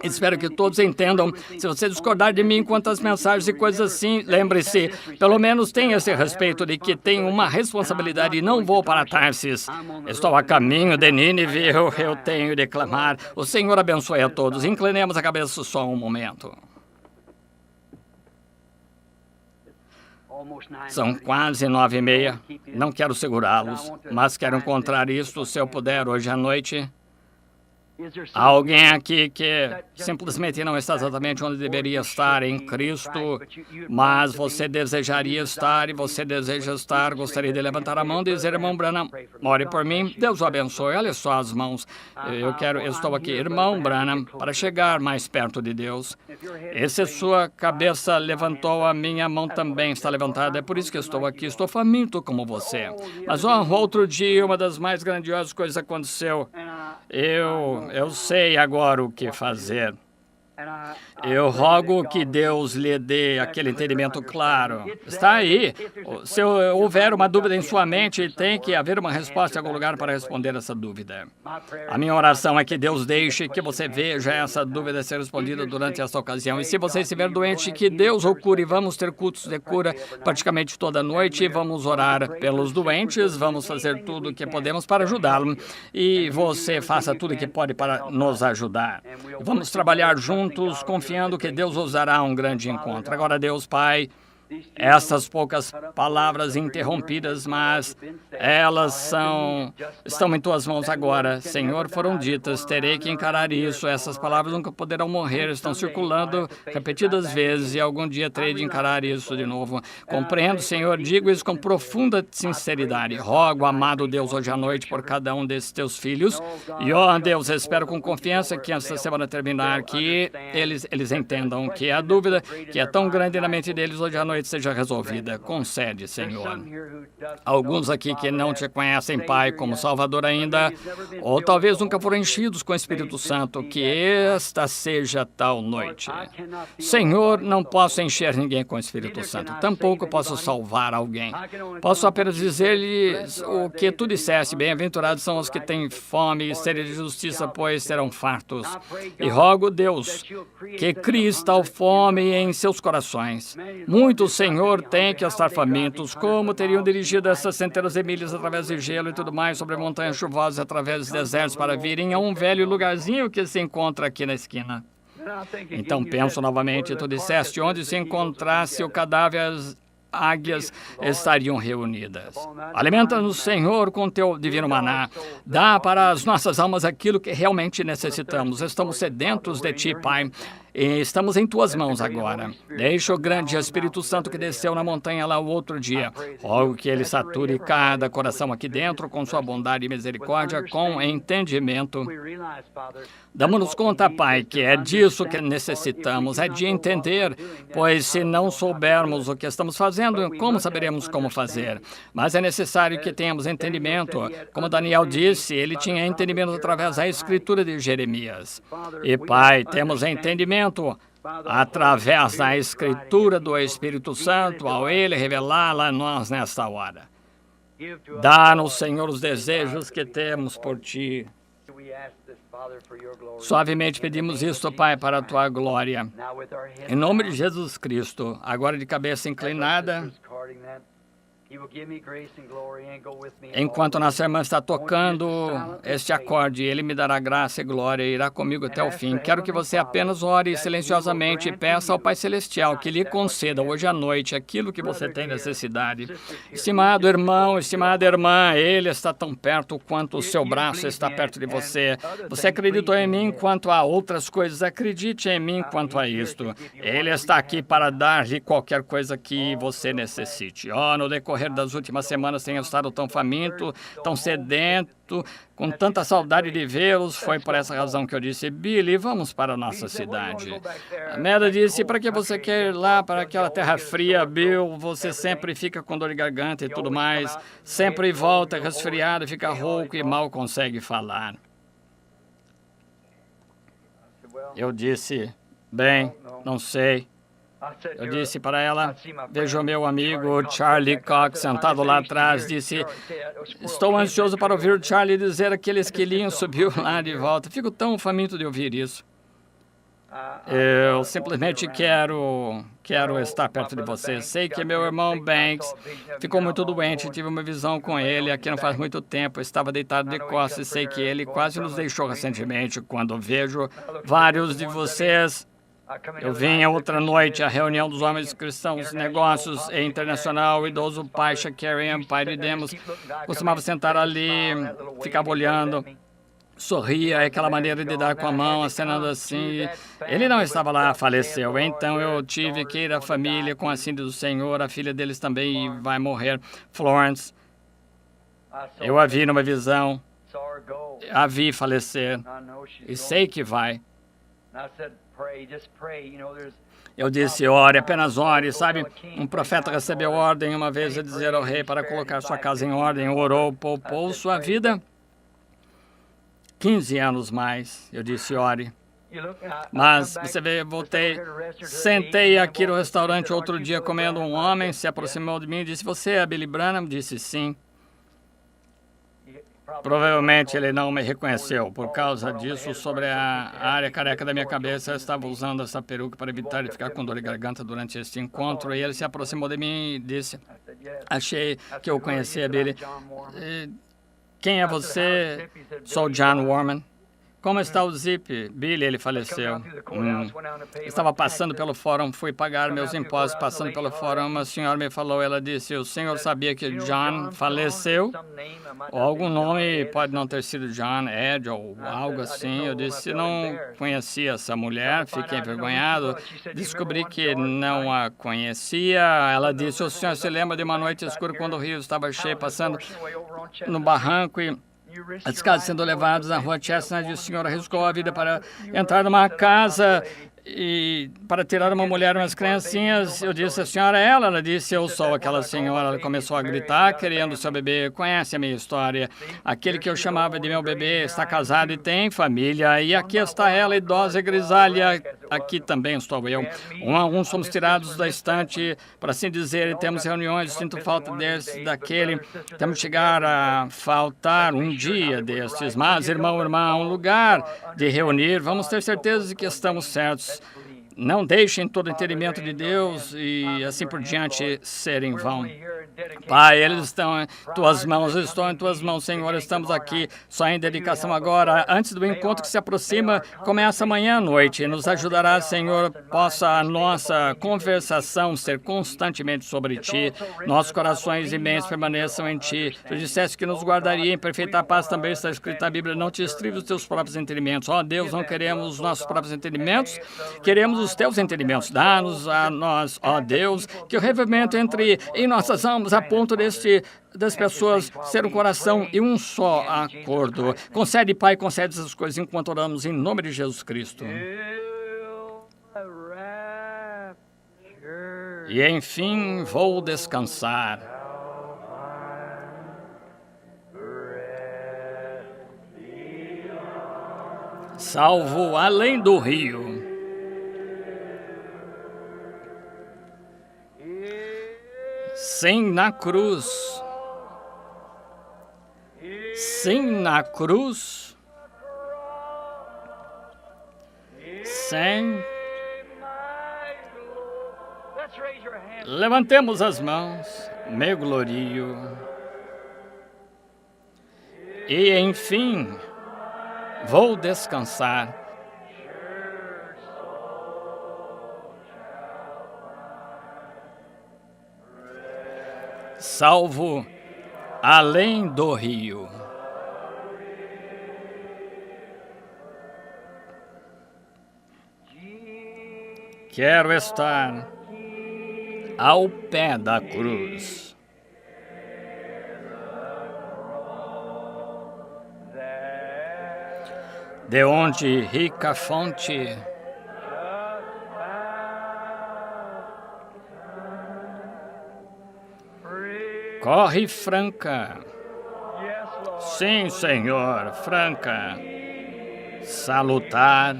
Espero que todos entendam. Se você discordar de mim quanto às mensagens e coisas assim, lembre-se, pelo menos tenha esse respeito de que tenho uma responsabilidade e não vou para Tarsis. Estou a caminho de Nínive, eu tenho de clamar. O Senhor abençoe a todos. Inclinemos a cabeça só um momento. São quase 9h30. Não quero segurá-los, mas quero encontrar isso, se eu puder, hoje à noite. Há alguém aqui que simplesmente não está exatamente onde deveria estar em Cristo, mas você desejaria estar e você deseja estar, gostaria de levantar a mão e dizer: irmão Branham, ore por mim, Deus o abençoe. Olha só as mãos. Eu estou aqui, irmão Branham, para chegar mais perto de Deus. E se sua cabeça levantou, a minha mão também está levantada, é por isso que estou aqui, estou faminto como você. Mas outro dia, uma das mais grandiosas coisas aconteceu. Eu sei agora o que fazer. Eu rogo que Deus lhe dê aquele entendimento claro. Está aí. Se houver uma dúvida em sua mente, tem que haver uma resposta em algum lugar para responder essa dúvida. A minha oração é que Deus deixe que você veja essa dúvida ser respondida durante essa ocasião. E se você estiver doente, que Deus o cure. Vamos ter cultos de cura praticamente toda noite. Vamos orar pelos doentes. Vamos fazer tudo o que podemos para ajudá-lo. E você faça tudo o que pode para nos ajudar. Vamos trabalhar juntos, confiando que Deus usará um grande encontro. Agora, Deus Pai, essas poucas palavras interrompidas, mas elas estão em tuas mãos agora. Senhor, foram ditas, terei que encarar isso. Essas palavras nunca poderão morrer, estão circulando repetidas vezes e algum dia terei de encarar isso de novo. Compreendo, Senhor, digo isso com profunda sinceridade. Rogo, amado Deus, hoje à noite por cada um desses teus filhos. E, ó Deus, espero com confiança que essa semana terminar, que eles entendam que a dúvida que é tão grande na mente deles hoje à noite seja resolvida. Concede, Senhor. Alguns aqui que não te conhecem, Pai, como Salvador ainda, ou talvez nunca foram enchidos com o Espírito Santo, que esta seja tal noite. Senhor, não posso encher ninguém com o Espírito Santo, tampouco posso salvar alguém. Posso apenas dizer-lhes o que tu disseste, bem-aventurados são os que têm fome e sede de justiça, pois serão fartos. E rogo, Deus, que crie tal fome em seus corações. Muitos, Senhor, têm que estar famintos, como teriam dirigido essas centenas de milhas através de gelo e tudo mais, sobre montanhas chuvosas, através dos desertos, para virem a um velho lugarzinho que se encontra aqui na esquina. Então penso novamente, tu disseste, onde se encontrasse o cadáver, as águias estariam reunidas. Alimenta-nos, Senhor, com teu divino maná. Dá para as nossas almas aquilo que realmente necessitamos. Estamos sedentos de ti, Pai. E estamos em tuas mãos agora. Deixa o grande Espírito Santo que desceu na montanha lá o outro dia. Rogo que ele sature cada coração aqui dentro com sua bondade e misericórdia, com entendimento. Damos-nos conta, Pai, que é disso que necessitamos, é de entender, pois se não soubermos o que estamos fazendo, como saberemos como fazer? Mas é necessário que tenhamos entendimento. Como Daniel disse, ele tinha entendimento através da escritura de Jeremias. E, Pai, temos entendimento através da escritura do Espírito Santo, ao ele revelá-la a nós nesta hora. Dá-nos, Senhor, os desejos que temos por ti. Suavemente pedimos isto, Pai, para a tua glória. Em nome de Jesus Cristo, agora de cabeça inclinada, enquanto nossa irmã está tocando este acorde, Ele me dará graça e glória e irá comigo até o fim. Quero que você apenas ore silenciosamente e peça ao Pai Celestial que lhe conceda hoje à noite aquilo que você tem necessidade. Estimado irmão, estimada irmã, Ele está tão perto quanto o seu braço está perto de você. Você acreditou em mim quanto a outras coisas, acredite em mim quanto a isto. Ele está aqui para dar-lhe qualquer coisa que você necessite. No decorrer das últimas semanas tenho estado tão faminto, tão sedento, com tanta saudade de vê-los. Foi por essa razão que eu disse, Billy, vamos para a nossa cidade. A Meda disse, para que você quer ir lá para aquela terra fria, Bill? Você sempre fica com dor de garganta e tudo mais, sempre volta resfriado, fica rouco e mal consegue falar. Eu disse, bem, não sei. Eu disse para ela, vejo meu amigo Charlie Cox sentado lá atrás, disse, estou ansioso para ouvir o Charlie dizer aquele esquilinho subiu lá de volta. Fico tão faminto de ouvir isso. Eu simplesmente quero estar perto de você. Sei que meu irmão Banks ficou muito doente, tive uma visão com ele aqui não faz muito tempo, estava deitado de costas e sei que ele quase nos deixou recentemente. Quando vejo vários de vocês... Eu vim outra noite à reunião dos homens cristãos, negócios e internacional, o idoso pai Shakarian, pai de Demos, costumava sentar ali, ficava olhando, sorria, aquela maneira de dar com a mão, acenando assim. Ele não estava lá, faleceu. Então eu tive que ir à família com a cinta do Senhor, a filha deles também vai morrer, Florence. Eu a vi numa visão, a vi falecer, e sei que vai. Eu disse, ore, apenas ore, sabe? Um profeta recebeu ordem uma vez de dizer ao rei para colocar sua casa em ordem, orou, poupou sua vida. 15 anos mais, eu disse, ore. Mas você vê, voltei, sentei aqui no restaurante outro dia comendo, um homem se aproximou de mim e disse, você é Billy Branham? Disse sim. Provavelmente ele não me reconheceu. Por causa disso, sobre a área careca da minha cabeça, eu estava usando essa peruca para evitar de ficar com dor de garganta durante este encontro. E ele se aproximou de mim e disse, achei que eu conhecia Billy. Quem é você? Sou John Warman. Como está o Zip? Billy, ele faleceu. Estava passando pelo fórum, fui pagar meus impostos, passando pelo fórum, uma senhora me falou, ela disse, o senhor sabia que John faleceu? Ou algum nome, pode não ter sido John, Ed, ou algo assim. Eu disse, não conhecia essa mulher, fiquei envergonhado. Descobri que não a conhecia. Ela disse, o senhor se lembra de uma noite escura quando o rio estava cheio, passando no barranco e as casas sendo levadas na rua Chestnut, e o senhor arriscou a vida para entrar numa casa e para tirar uma mulher e umas criancinhas. Eu disse, a senhora é ela? Ela disse, eu sou aquela senhora. Ela começou a gritar, querendo seu bebê. Conhece a minha história. Aquele que eu chamava de meu bebê está casado e tem família. E aqui está ela, idosa e grisalha. Aqui também estou eu. Um a um somos tirados da estante, para assim dizer, e temos reuniões. Sinto falta desse, daquele. Temos que chegar a faltar um dia destes. Mas, irmão, irmã, um lugar de reunir. Vamos ter certeza de que estamos certos. Não deixem todo o entendimento de Deus e assim por diante ser em vão. Pai, eles estão em tuas mãos, eu estou em tuas mãos, Senhor. Estamos aqui só em dedicação agora, antes do encontro que se aproxima, começa amanhã à noite. Nos ajudará, Senhor, possa a nossa conversação ser constantemente sobre Ti, nossos corações e mentes permaneçam em Ti. Tu disseste que nos guardaria em perfeita paz, também está escrito na Bíblia, não te estrives os teus próprios entendimentos. Ó Deus, não queremos os nossos próprios entendimentos, queremos os teus entendimentos. Dá-nos a nós, ó Deus, que o revivimento entre em nossas almas a ponto das pessoas ser um coração e um só acordo. Concede, Pai, concede essas coisas enquanto oramos em nome de Jesus Cristo. E enfim, vou descansar. Salvo além do rio. Sim, na cruz. Sim, na cruz. Sim. Levantemos as mãos, me glorio. E, enfim, vou descansar. Salvo além do rio. Quero estar ao pé da cruz. De onde rica fonte corre franca. Sim, Senhor, franca, salutar,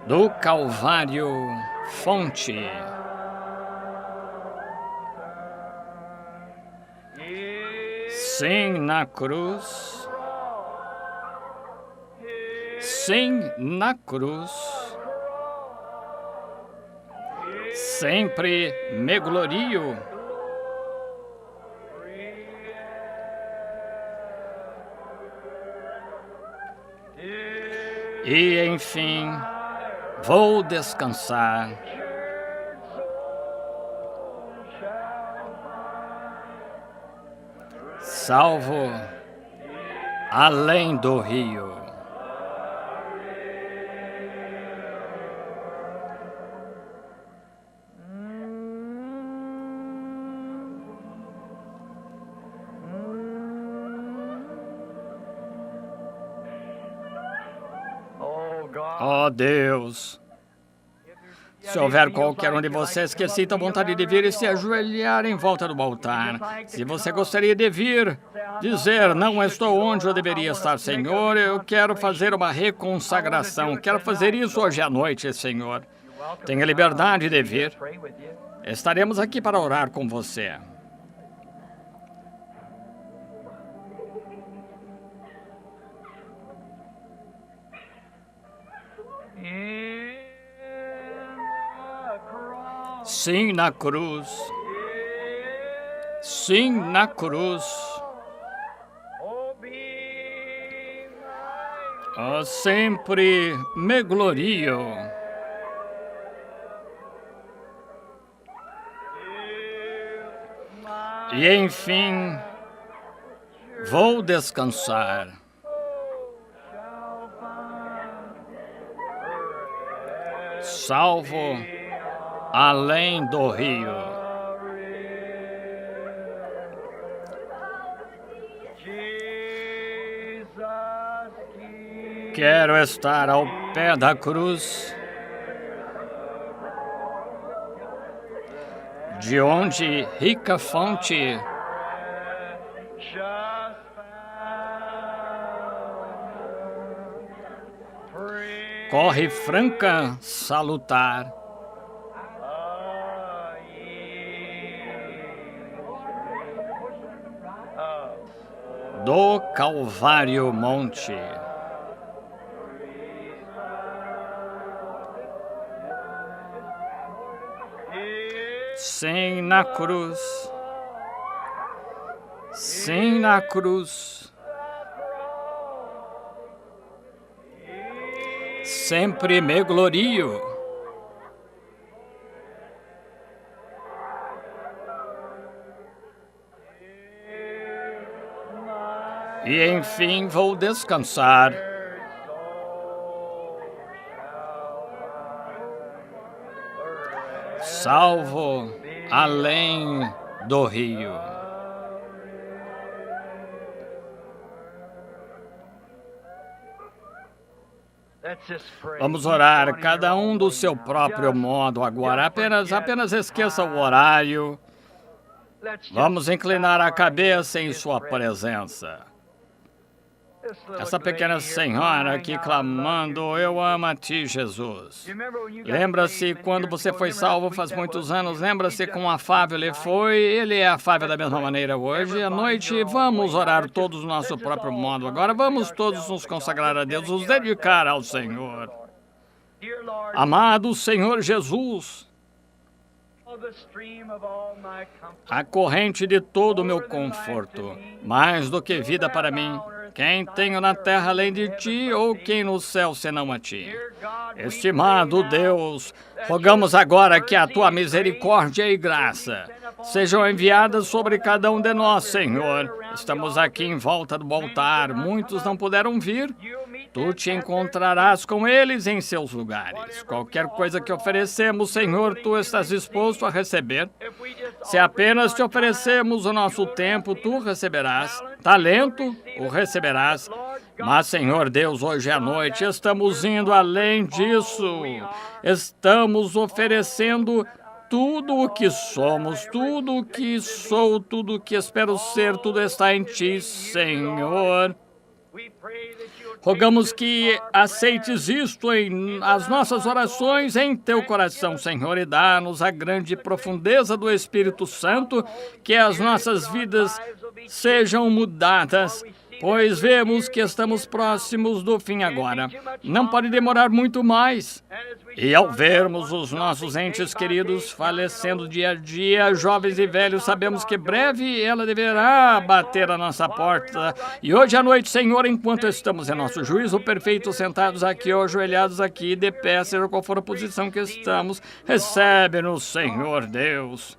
do Calvário, fonte. Sim, na cruz. Sim, na cruz. Sempre me glorio. E, enfim, vou descansar. Salvo além do rio. Ó Deus, Se houver qualquer um de vocês que sinta vontade de vir e se ajoelhar em volta do altar, se você gostaria de vir, dizer, não estou onde eu deveria estar, Senhor, eu quero fazer uma reconsagração, quero fazer isso hoje à noite, Senhor. Tenha liberdade de vir. Estaremos aqui para orar com você. Sim, na cruz. Sim, na cruz. Oh, sempre me glorio. E, enfim, vou descansar. Salvo além do rio. Quero estar ao pé da cruz, de onde rica fonte corre franca, salutar. Do Calvário Monte. Sim, na cruz. Sim, na cruz. Sempre me glorio. E, enfim, vou descansar. Salvo além do rio. Vamos orar, cada um do seu próprio modo agora. Apenas esqueça o horário. Vamos inclinar a cabeça em sua presença. Essa pequena senhora aqui clamando, eu amo a ti, Jesus. Lembra-se quando você foi salvo faz muitos anos, lembra-se quão afável ele foi, ele é afável da mesma maneira hoje. À noite, vamos orar todos do nosso próprio modo. Agora vamos todos nos consagrar a Deus, nos dedicar ao Senhor. Amado Senhor Jesus, a corrente de todo o meu conforto, mais do que vida para mim, quem tenho na terra além de ti, ou quem no céu senão a ti. Estimado Deus, rogamos agora que a tua misericórdia e graça sejam enviadas sobre cada um de nós, Senhor. Estamos aqui em volta do altar, muitos não puderam vir. Tu te encontrarás com eles em seus lugares. Qualquer coisa que oferecemos, Senhor, tu estás disposto a receber. Se apenas te oferecemos o nosso tempo, tu receberás. Talento, o receberás. Mas, Senhor Deus, hoje à noite estamos indo além disso. Estamos oferecendo tudo o que somos, tudo o que sou, tudo o que espero ser, tudo está em ti, Senhor. Rogamos que aceites isto em as nossas orações em teu coração, Senhor, e dá-nos a grande profundeza do Espírito Santo, que as nossas vidas sejam mudadas, pois vemos que estamos próximos do fim agora. Não pode demorar muito mais. E ao vermos os nossos entes queridos falecendo dia a dia, jovens e velhos, sabemos que breve ela deverá bater a nossa porta. E hoje à noite, Senhor, enquanto estamos em nosso juízo perfeito, sentados aqui ou ajoelhados aqui, de pé, seja qual for a posição que estamos, recebe-nos, Senhor Deus.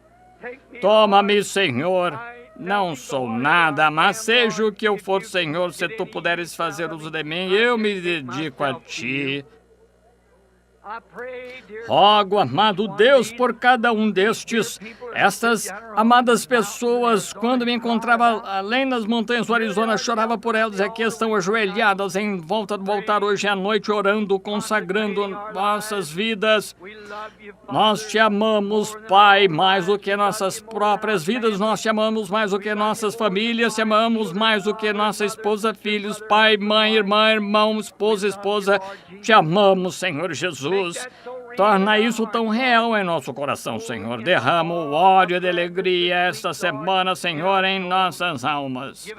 Toma-me, Senhor. Não sou nada, mas seja o que eu for, Senhor, se tu puderes fazer uso de mim, eu me dedico a ti. Rogo, amado Deus, por cada um estas amadas pessoas, quando me encontrava além das montanhas do Arizona, chorava por elas, e aqui estão ajoelhadas em volta do altar hoje à noite, orando, consagrando nossas vidas. Nós te amamos, Pai, mais do que nossas próprias vidas, nós te amamos mais do que nossas famílias, te amamos mais do que nossa esposa, filhos, pai, mãe, irmã, irmão, esposa, te amamos, Senhor Jesus. Torna isso tão real em nosso coração, Senhor. Derrama o óleo de alegria esta semana, Senhor, em nossas almas.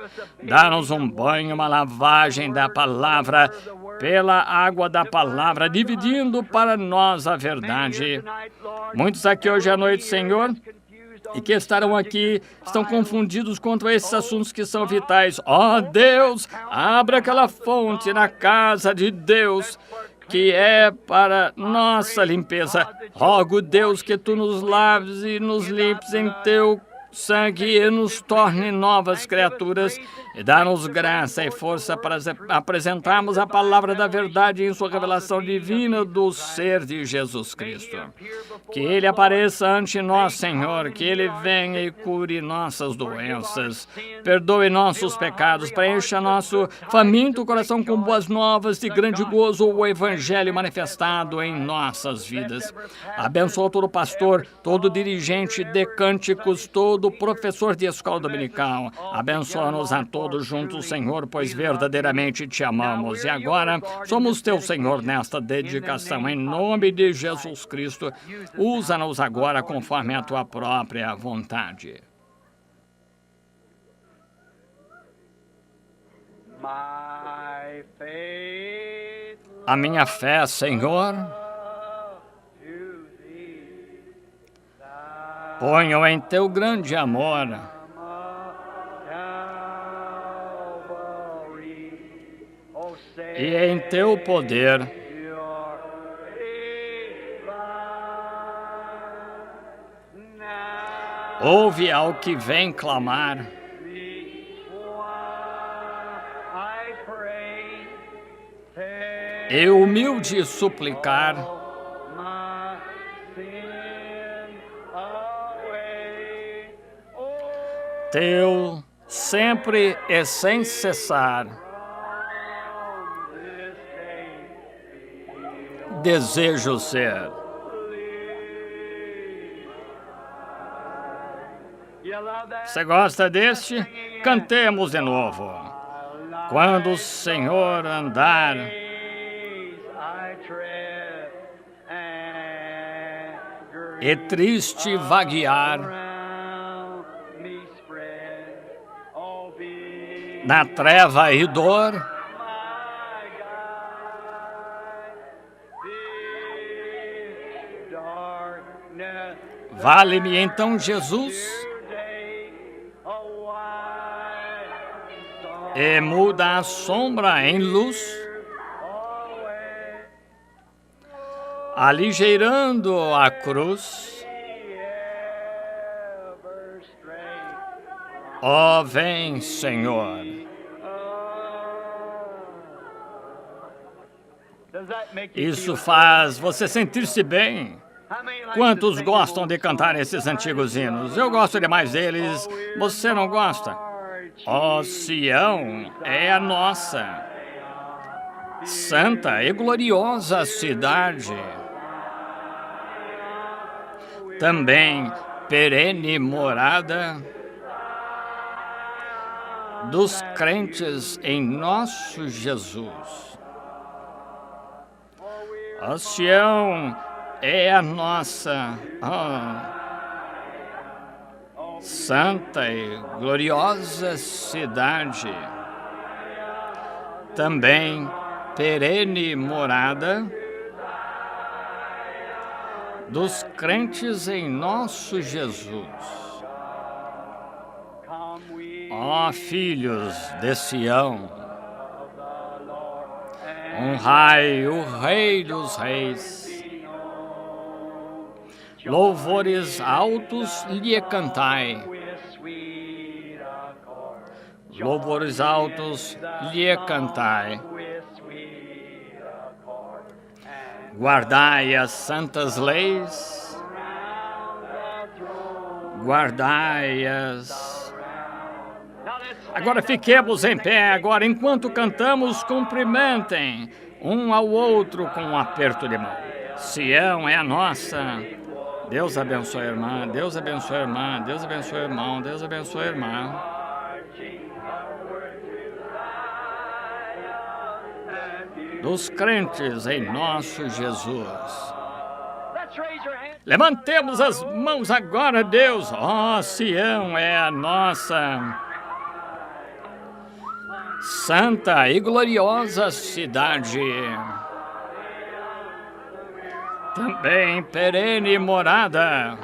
Dá-nos um banho, uma lavagem da palavra, pela água da palavra, dividindo para nós a verdade. Muitos aqui hoje à noite, Senhor, e que estarão aqui, estão confundidos quanto a esses assuntos que são vitais. Ó Deus, abra aquela fonte na casa de Deus, que é para nossa limpeza. Rogo, Deus, que Tu nos laves e nos limpes em Teu sangue e nos torne novas criaturas, e dá-nos graça e força para apresentarmos a palavra da verdade em sua revelação divina do ser de Jesus Cristo. Que Ele apareça ante nós, Senhor, que Ele venha e cure nossas doenças, perdoe nossos pecados, preencha nosso faminto coração com boas novas de grande gozo, o Evangelho manifestado em nossas vidas. Abençoa todo pastor, todo dirigente de cânticos, todo professor de escola dominical. Abençoa-nos a todos juntos, Senhor, pois verdadeiramente te amamos. E agora somos teu, Senhor, nesta dedicação. Em nome de Jesus Cristo, usa-nos agora conforme a tua própria vontade. A minha fé, Senhor, ponho em teu grande amor e em teu poder. Ouve ao que vem clamar. E humilde suplicar. Teu sempre e sem cessar. Desejo ser. Você gosta deste? Cantemos de novo. Quando o Senhor andar, e triste vaguear, na treva e dor, vale-me então Jesus, e muda a sombra em luz, aligeirando a cruz. Ó, vem, Senhor. Isso faz você sentir-se bem. Quantos gostam de cantar esses antigos hinos? Eu gosto demais deles. Você não gosta? Ó, Sião é a nossa santa e gloriosa cidade, também perene morada dos crentes em nosso Jesus. Ó, Sião é a nossa santa e gloriosa cidade, também perene morada dos crentes em nosso Jesus. Ó, filhos de Sião, honrai o Rei dos Reis. Louvores altos lhe cantai. Louvores altos lhe cantai. Guardai as santas leis, guardai-as. Agora fiquemos em pé, agora enquanto cantamos, cumprimentem um ao outro com um aperto de mão. Sião é a nossa. Deus abençoe a irmã, Deus abençoe a irmã, Deus abençoe o irmão, Deus abençoe a irmã. Dos crentes em nosso Jesus. Levantemos as mãos agora, Deus. Ó, Sião é a nossa santa e gloriosa cidade. Também perene morada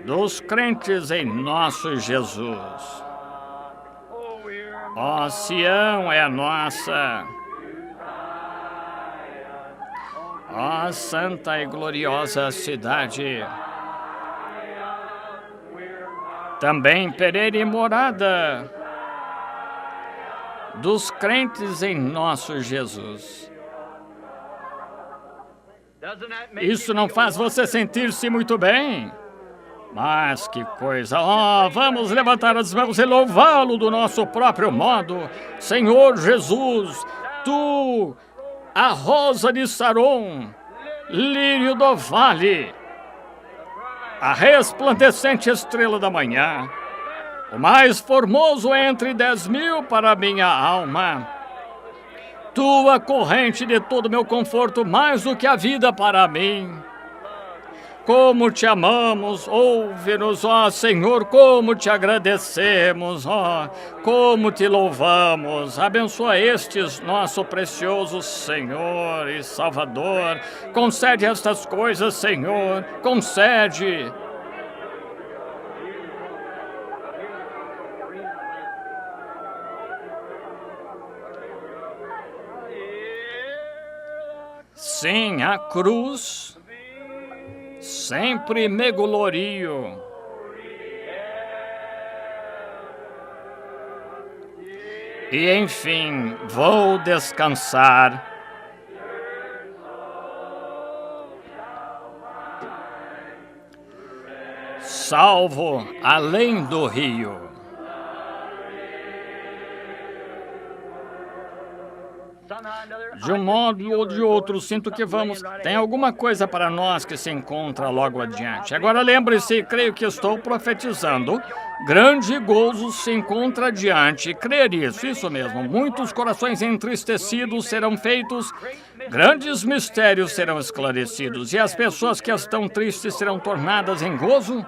dos crentes em nosso Jesus. Ó, Sião é a nossa, ó, santa e gloriosa cidade, também perene morada dos crentes em nosso Jesus. Isso não faz você sentir-se muito bem? Mas que coisa! Oh, vamos levantar as mãos e louvá-lo do nosso próprio modo. Senhor Jesus, tu, a rosa de Saron, lírio do vale, a resplandecente estrela da manhã, o mais formoso entre 10.000 para a minha alma. Tua corrente de todo meu conforto, mais do que a vida para mim. Como te amamos, ouve-nos, ó Senhor, como te agradecemos, ó, como te louvamos. Abençoa estes, nosso precioso Senhor e Salvador. Concede estas coisas, Senhor, concede. Sim, a cruz sempre me glorio. E enfim, vou descansar. Salvo além do rio. De um modo ou de outro, sinto que vamos. Tem alguma coisa para nós que se encontra logo adiante. Agora lembre-se, creio que estou profetizando. Grande gozo se encontra adiante. Crer isso mesmo. Muitos corações entristecidos serão feitos, grandes mistérios serão esclarecidos, e as pessoas que estão tristes serão tornadas em gozo.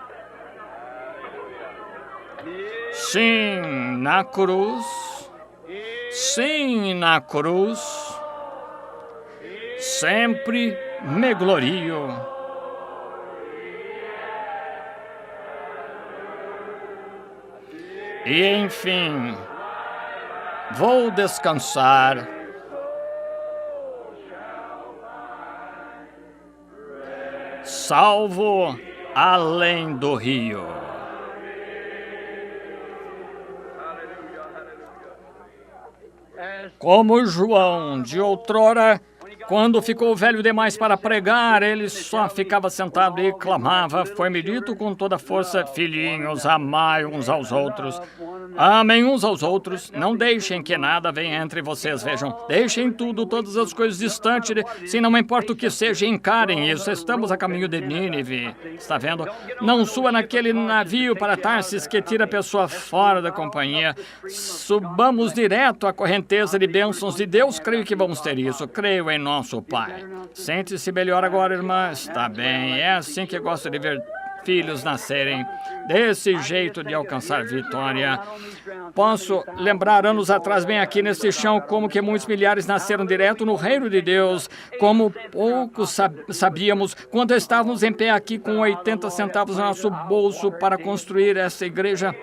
Sim, na cruz. Sim, na cruz, sempre me glorio. E enfim, vou descansar. Salvo além do rio. Como João, de outrora, quando ficou velho demais para pregar, ele só ficava sentado e clamava. Foi-me dito com toda força: filhinhos, amai uns aos outros. Amem uns aos outros. Não deixem que nada venha entre vocês. Vejam, deixem tudo, todas as coisas distantes. Se não importa o que seja, encarem isso. Estamos a caminho de Nínive. Está vendo? Não suba naquele navio para Tarsis que tira a pessoa fora da companhia. Subamos direto à correnteza de bênçãos de Deus. Creio que vamos ter isso. Creio em nosso Pai. Sente-se melhor agora, irmã? Está bem. É assim que gosto de ver filhos nascerem, desse jeito de alcançar vitória. Posso lembrar anos atrás, bem aqui nesse chão, como que muitos milhares nasceram direto no reino de Deus, como poucos sabíamos quando estávamos em pé aqui com 80 centavos no nosso bolso para construir essa igreja.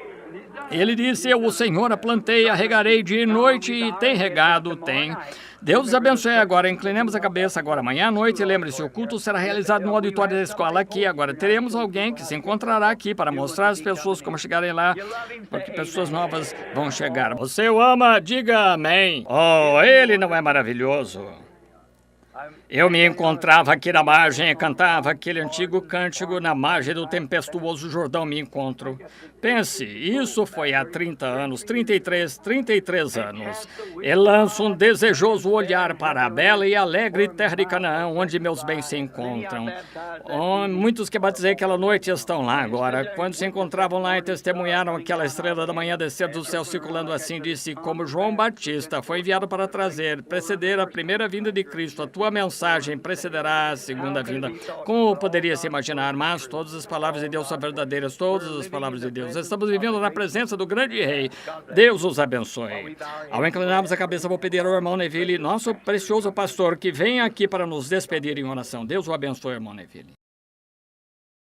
Ele disse: eu, o Senhor, a plantei, a regarei dia e noite, e tem regado, tem. Deus os abençoe. Agora inclinemos a cabeça agora amanhã à noite. Lembre-se, o culto será realizado no auditório da escola aqui. Agora teremos alguém que se encontrará aqui para mostrar às pessoas como chegarem lá, porque pessoas novas vão chegar. Você o ama? Diga amém. Oh, ele não é maravilhoso? Eu me encontrava aqui na margem e cantava aquele antigo cântico na margem do tempestuoso Jordão me encontro. Pense, isso foi há 30 anos, 33 anos. E lanço um desejoso olhar para a bela e alegre terra de Canaã, onde meus bens se encontram. Oh, muitos que batizei aquela noite estão lá agora. Quando se encontravam lá e testemunharam aquela estrela da manhã descer do céu circulando assim, disse, como João Batista foi enviado para preceder a primeira vinda de Cristo, a tua mensagem precederá a segunda vinda. Como poderia se imaginar? Mas todas as palavras de Deus são verdadeiras, todas as palavras de Deus. Estamos vivendo na presença do grande rei. Deus os abençoe. Ao inclinarmos a cabeça, vou pedir ao irmão Neville, nosso precioso pastor, que venha aqui para nos despedir em oração. Deus o abençoe, irmão Neville.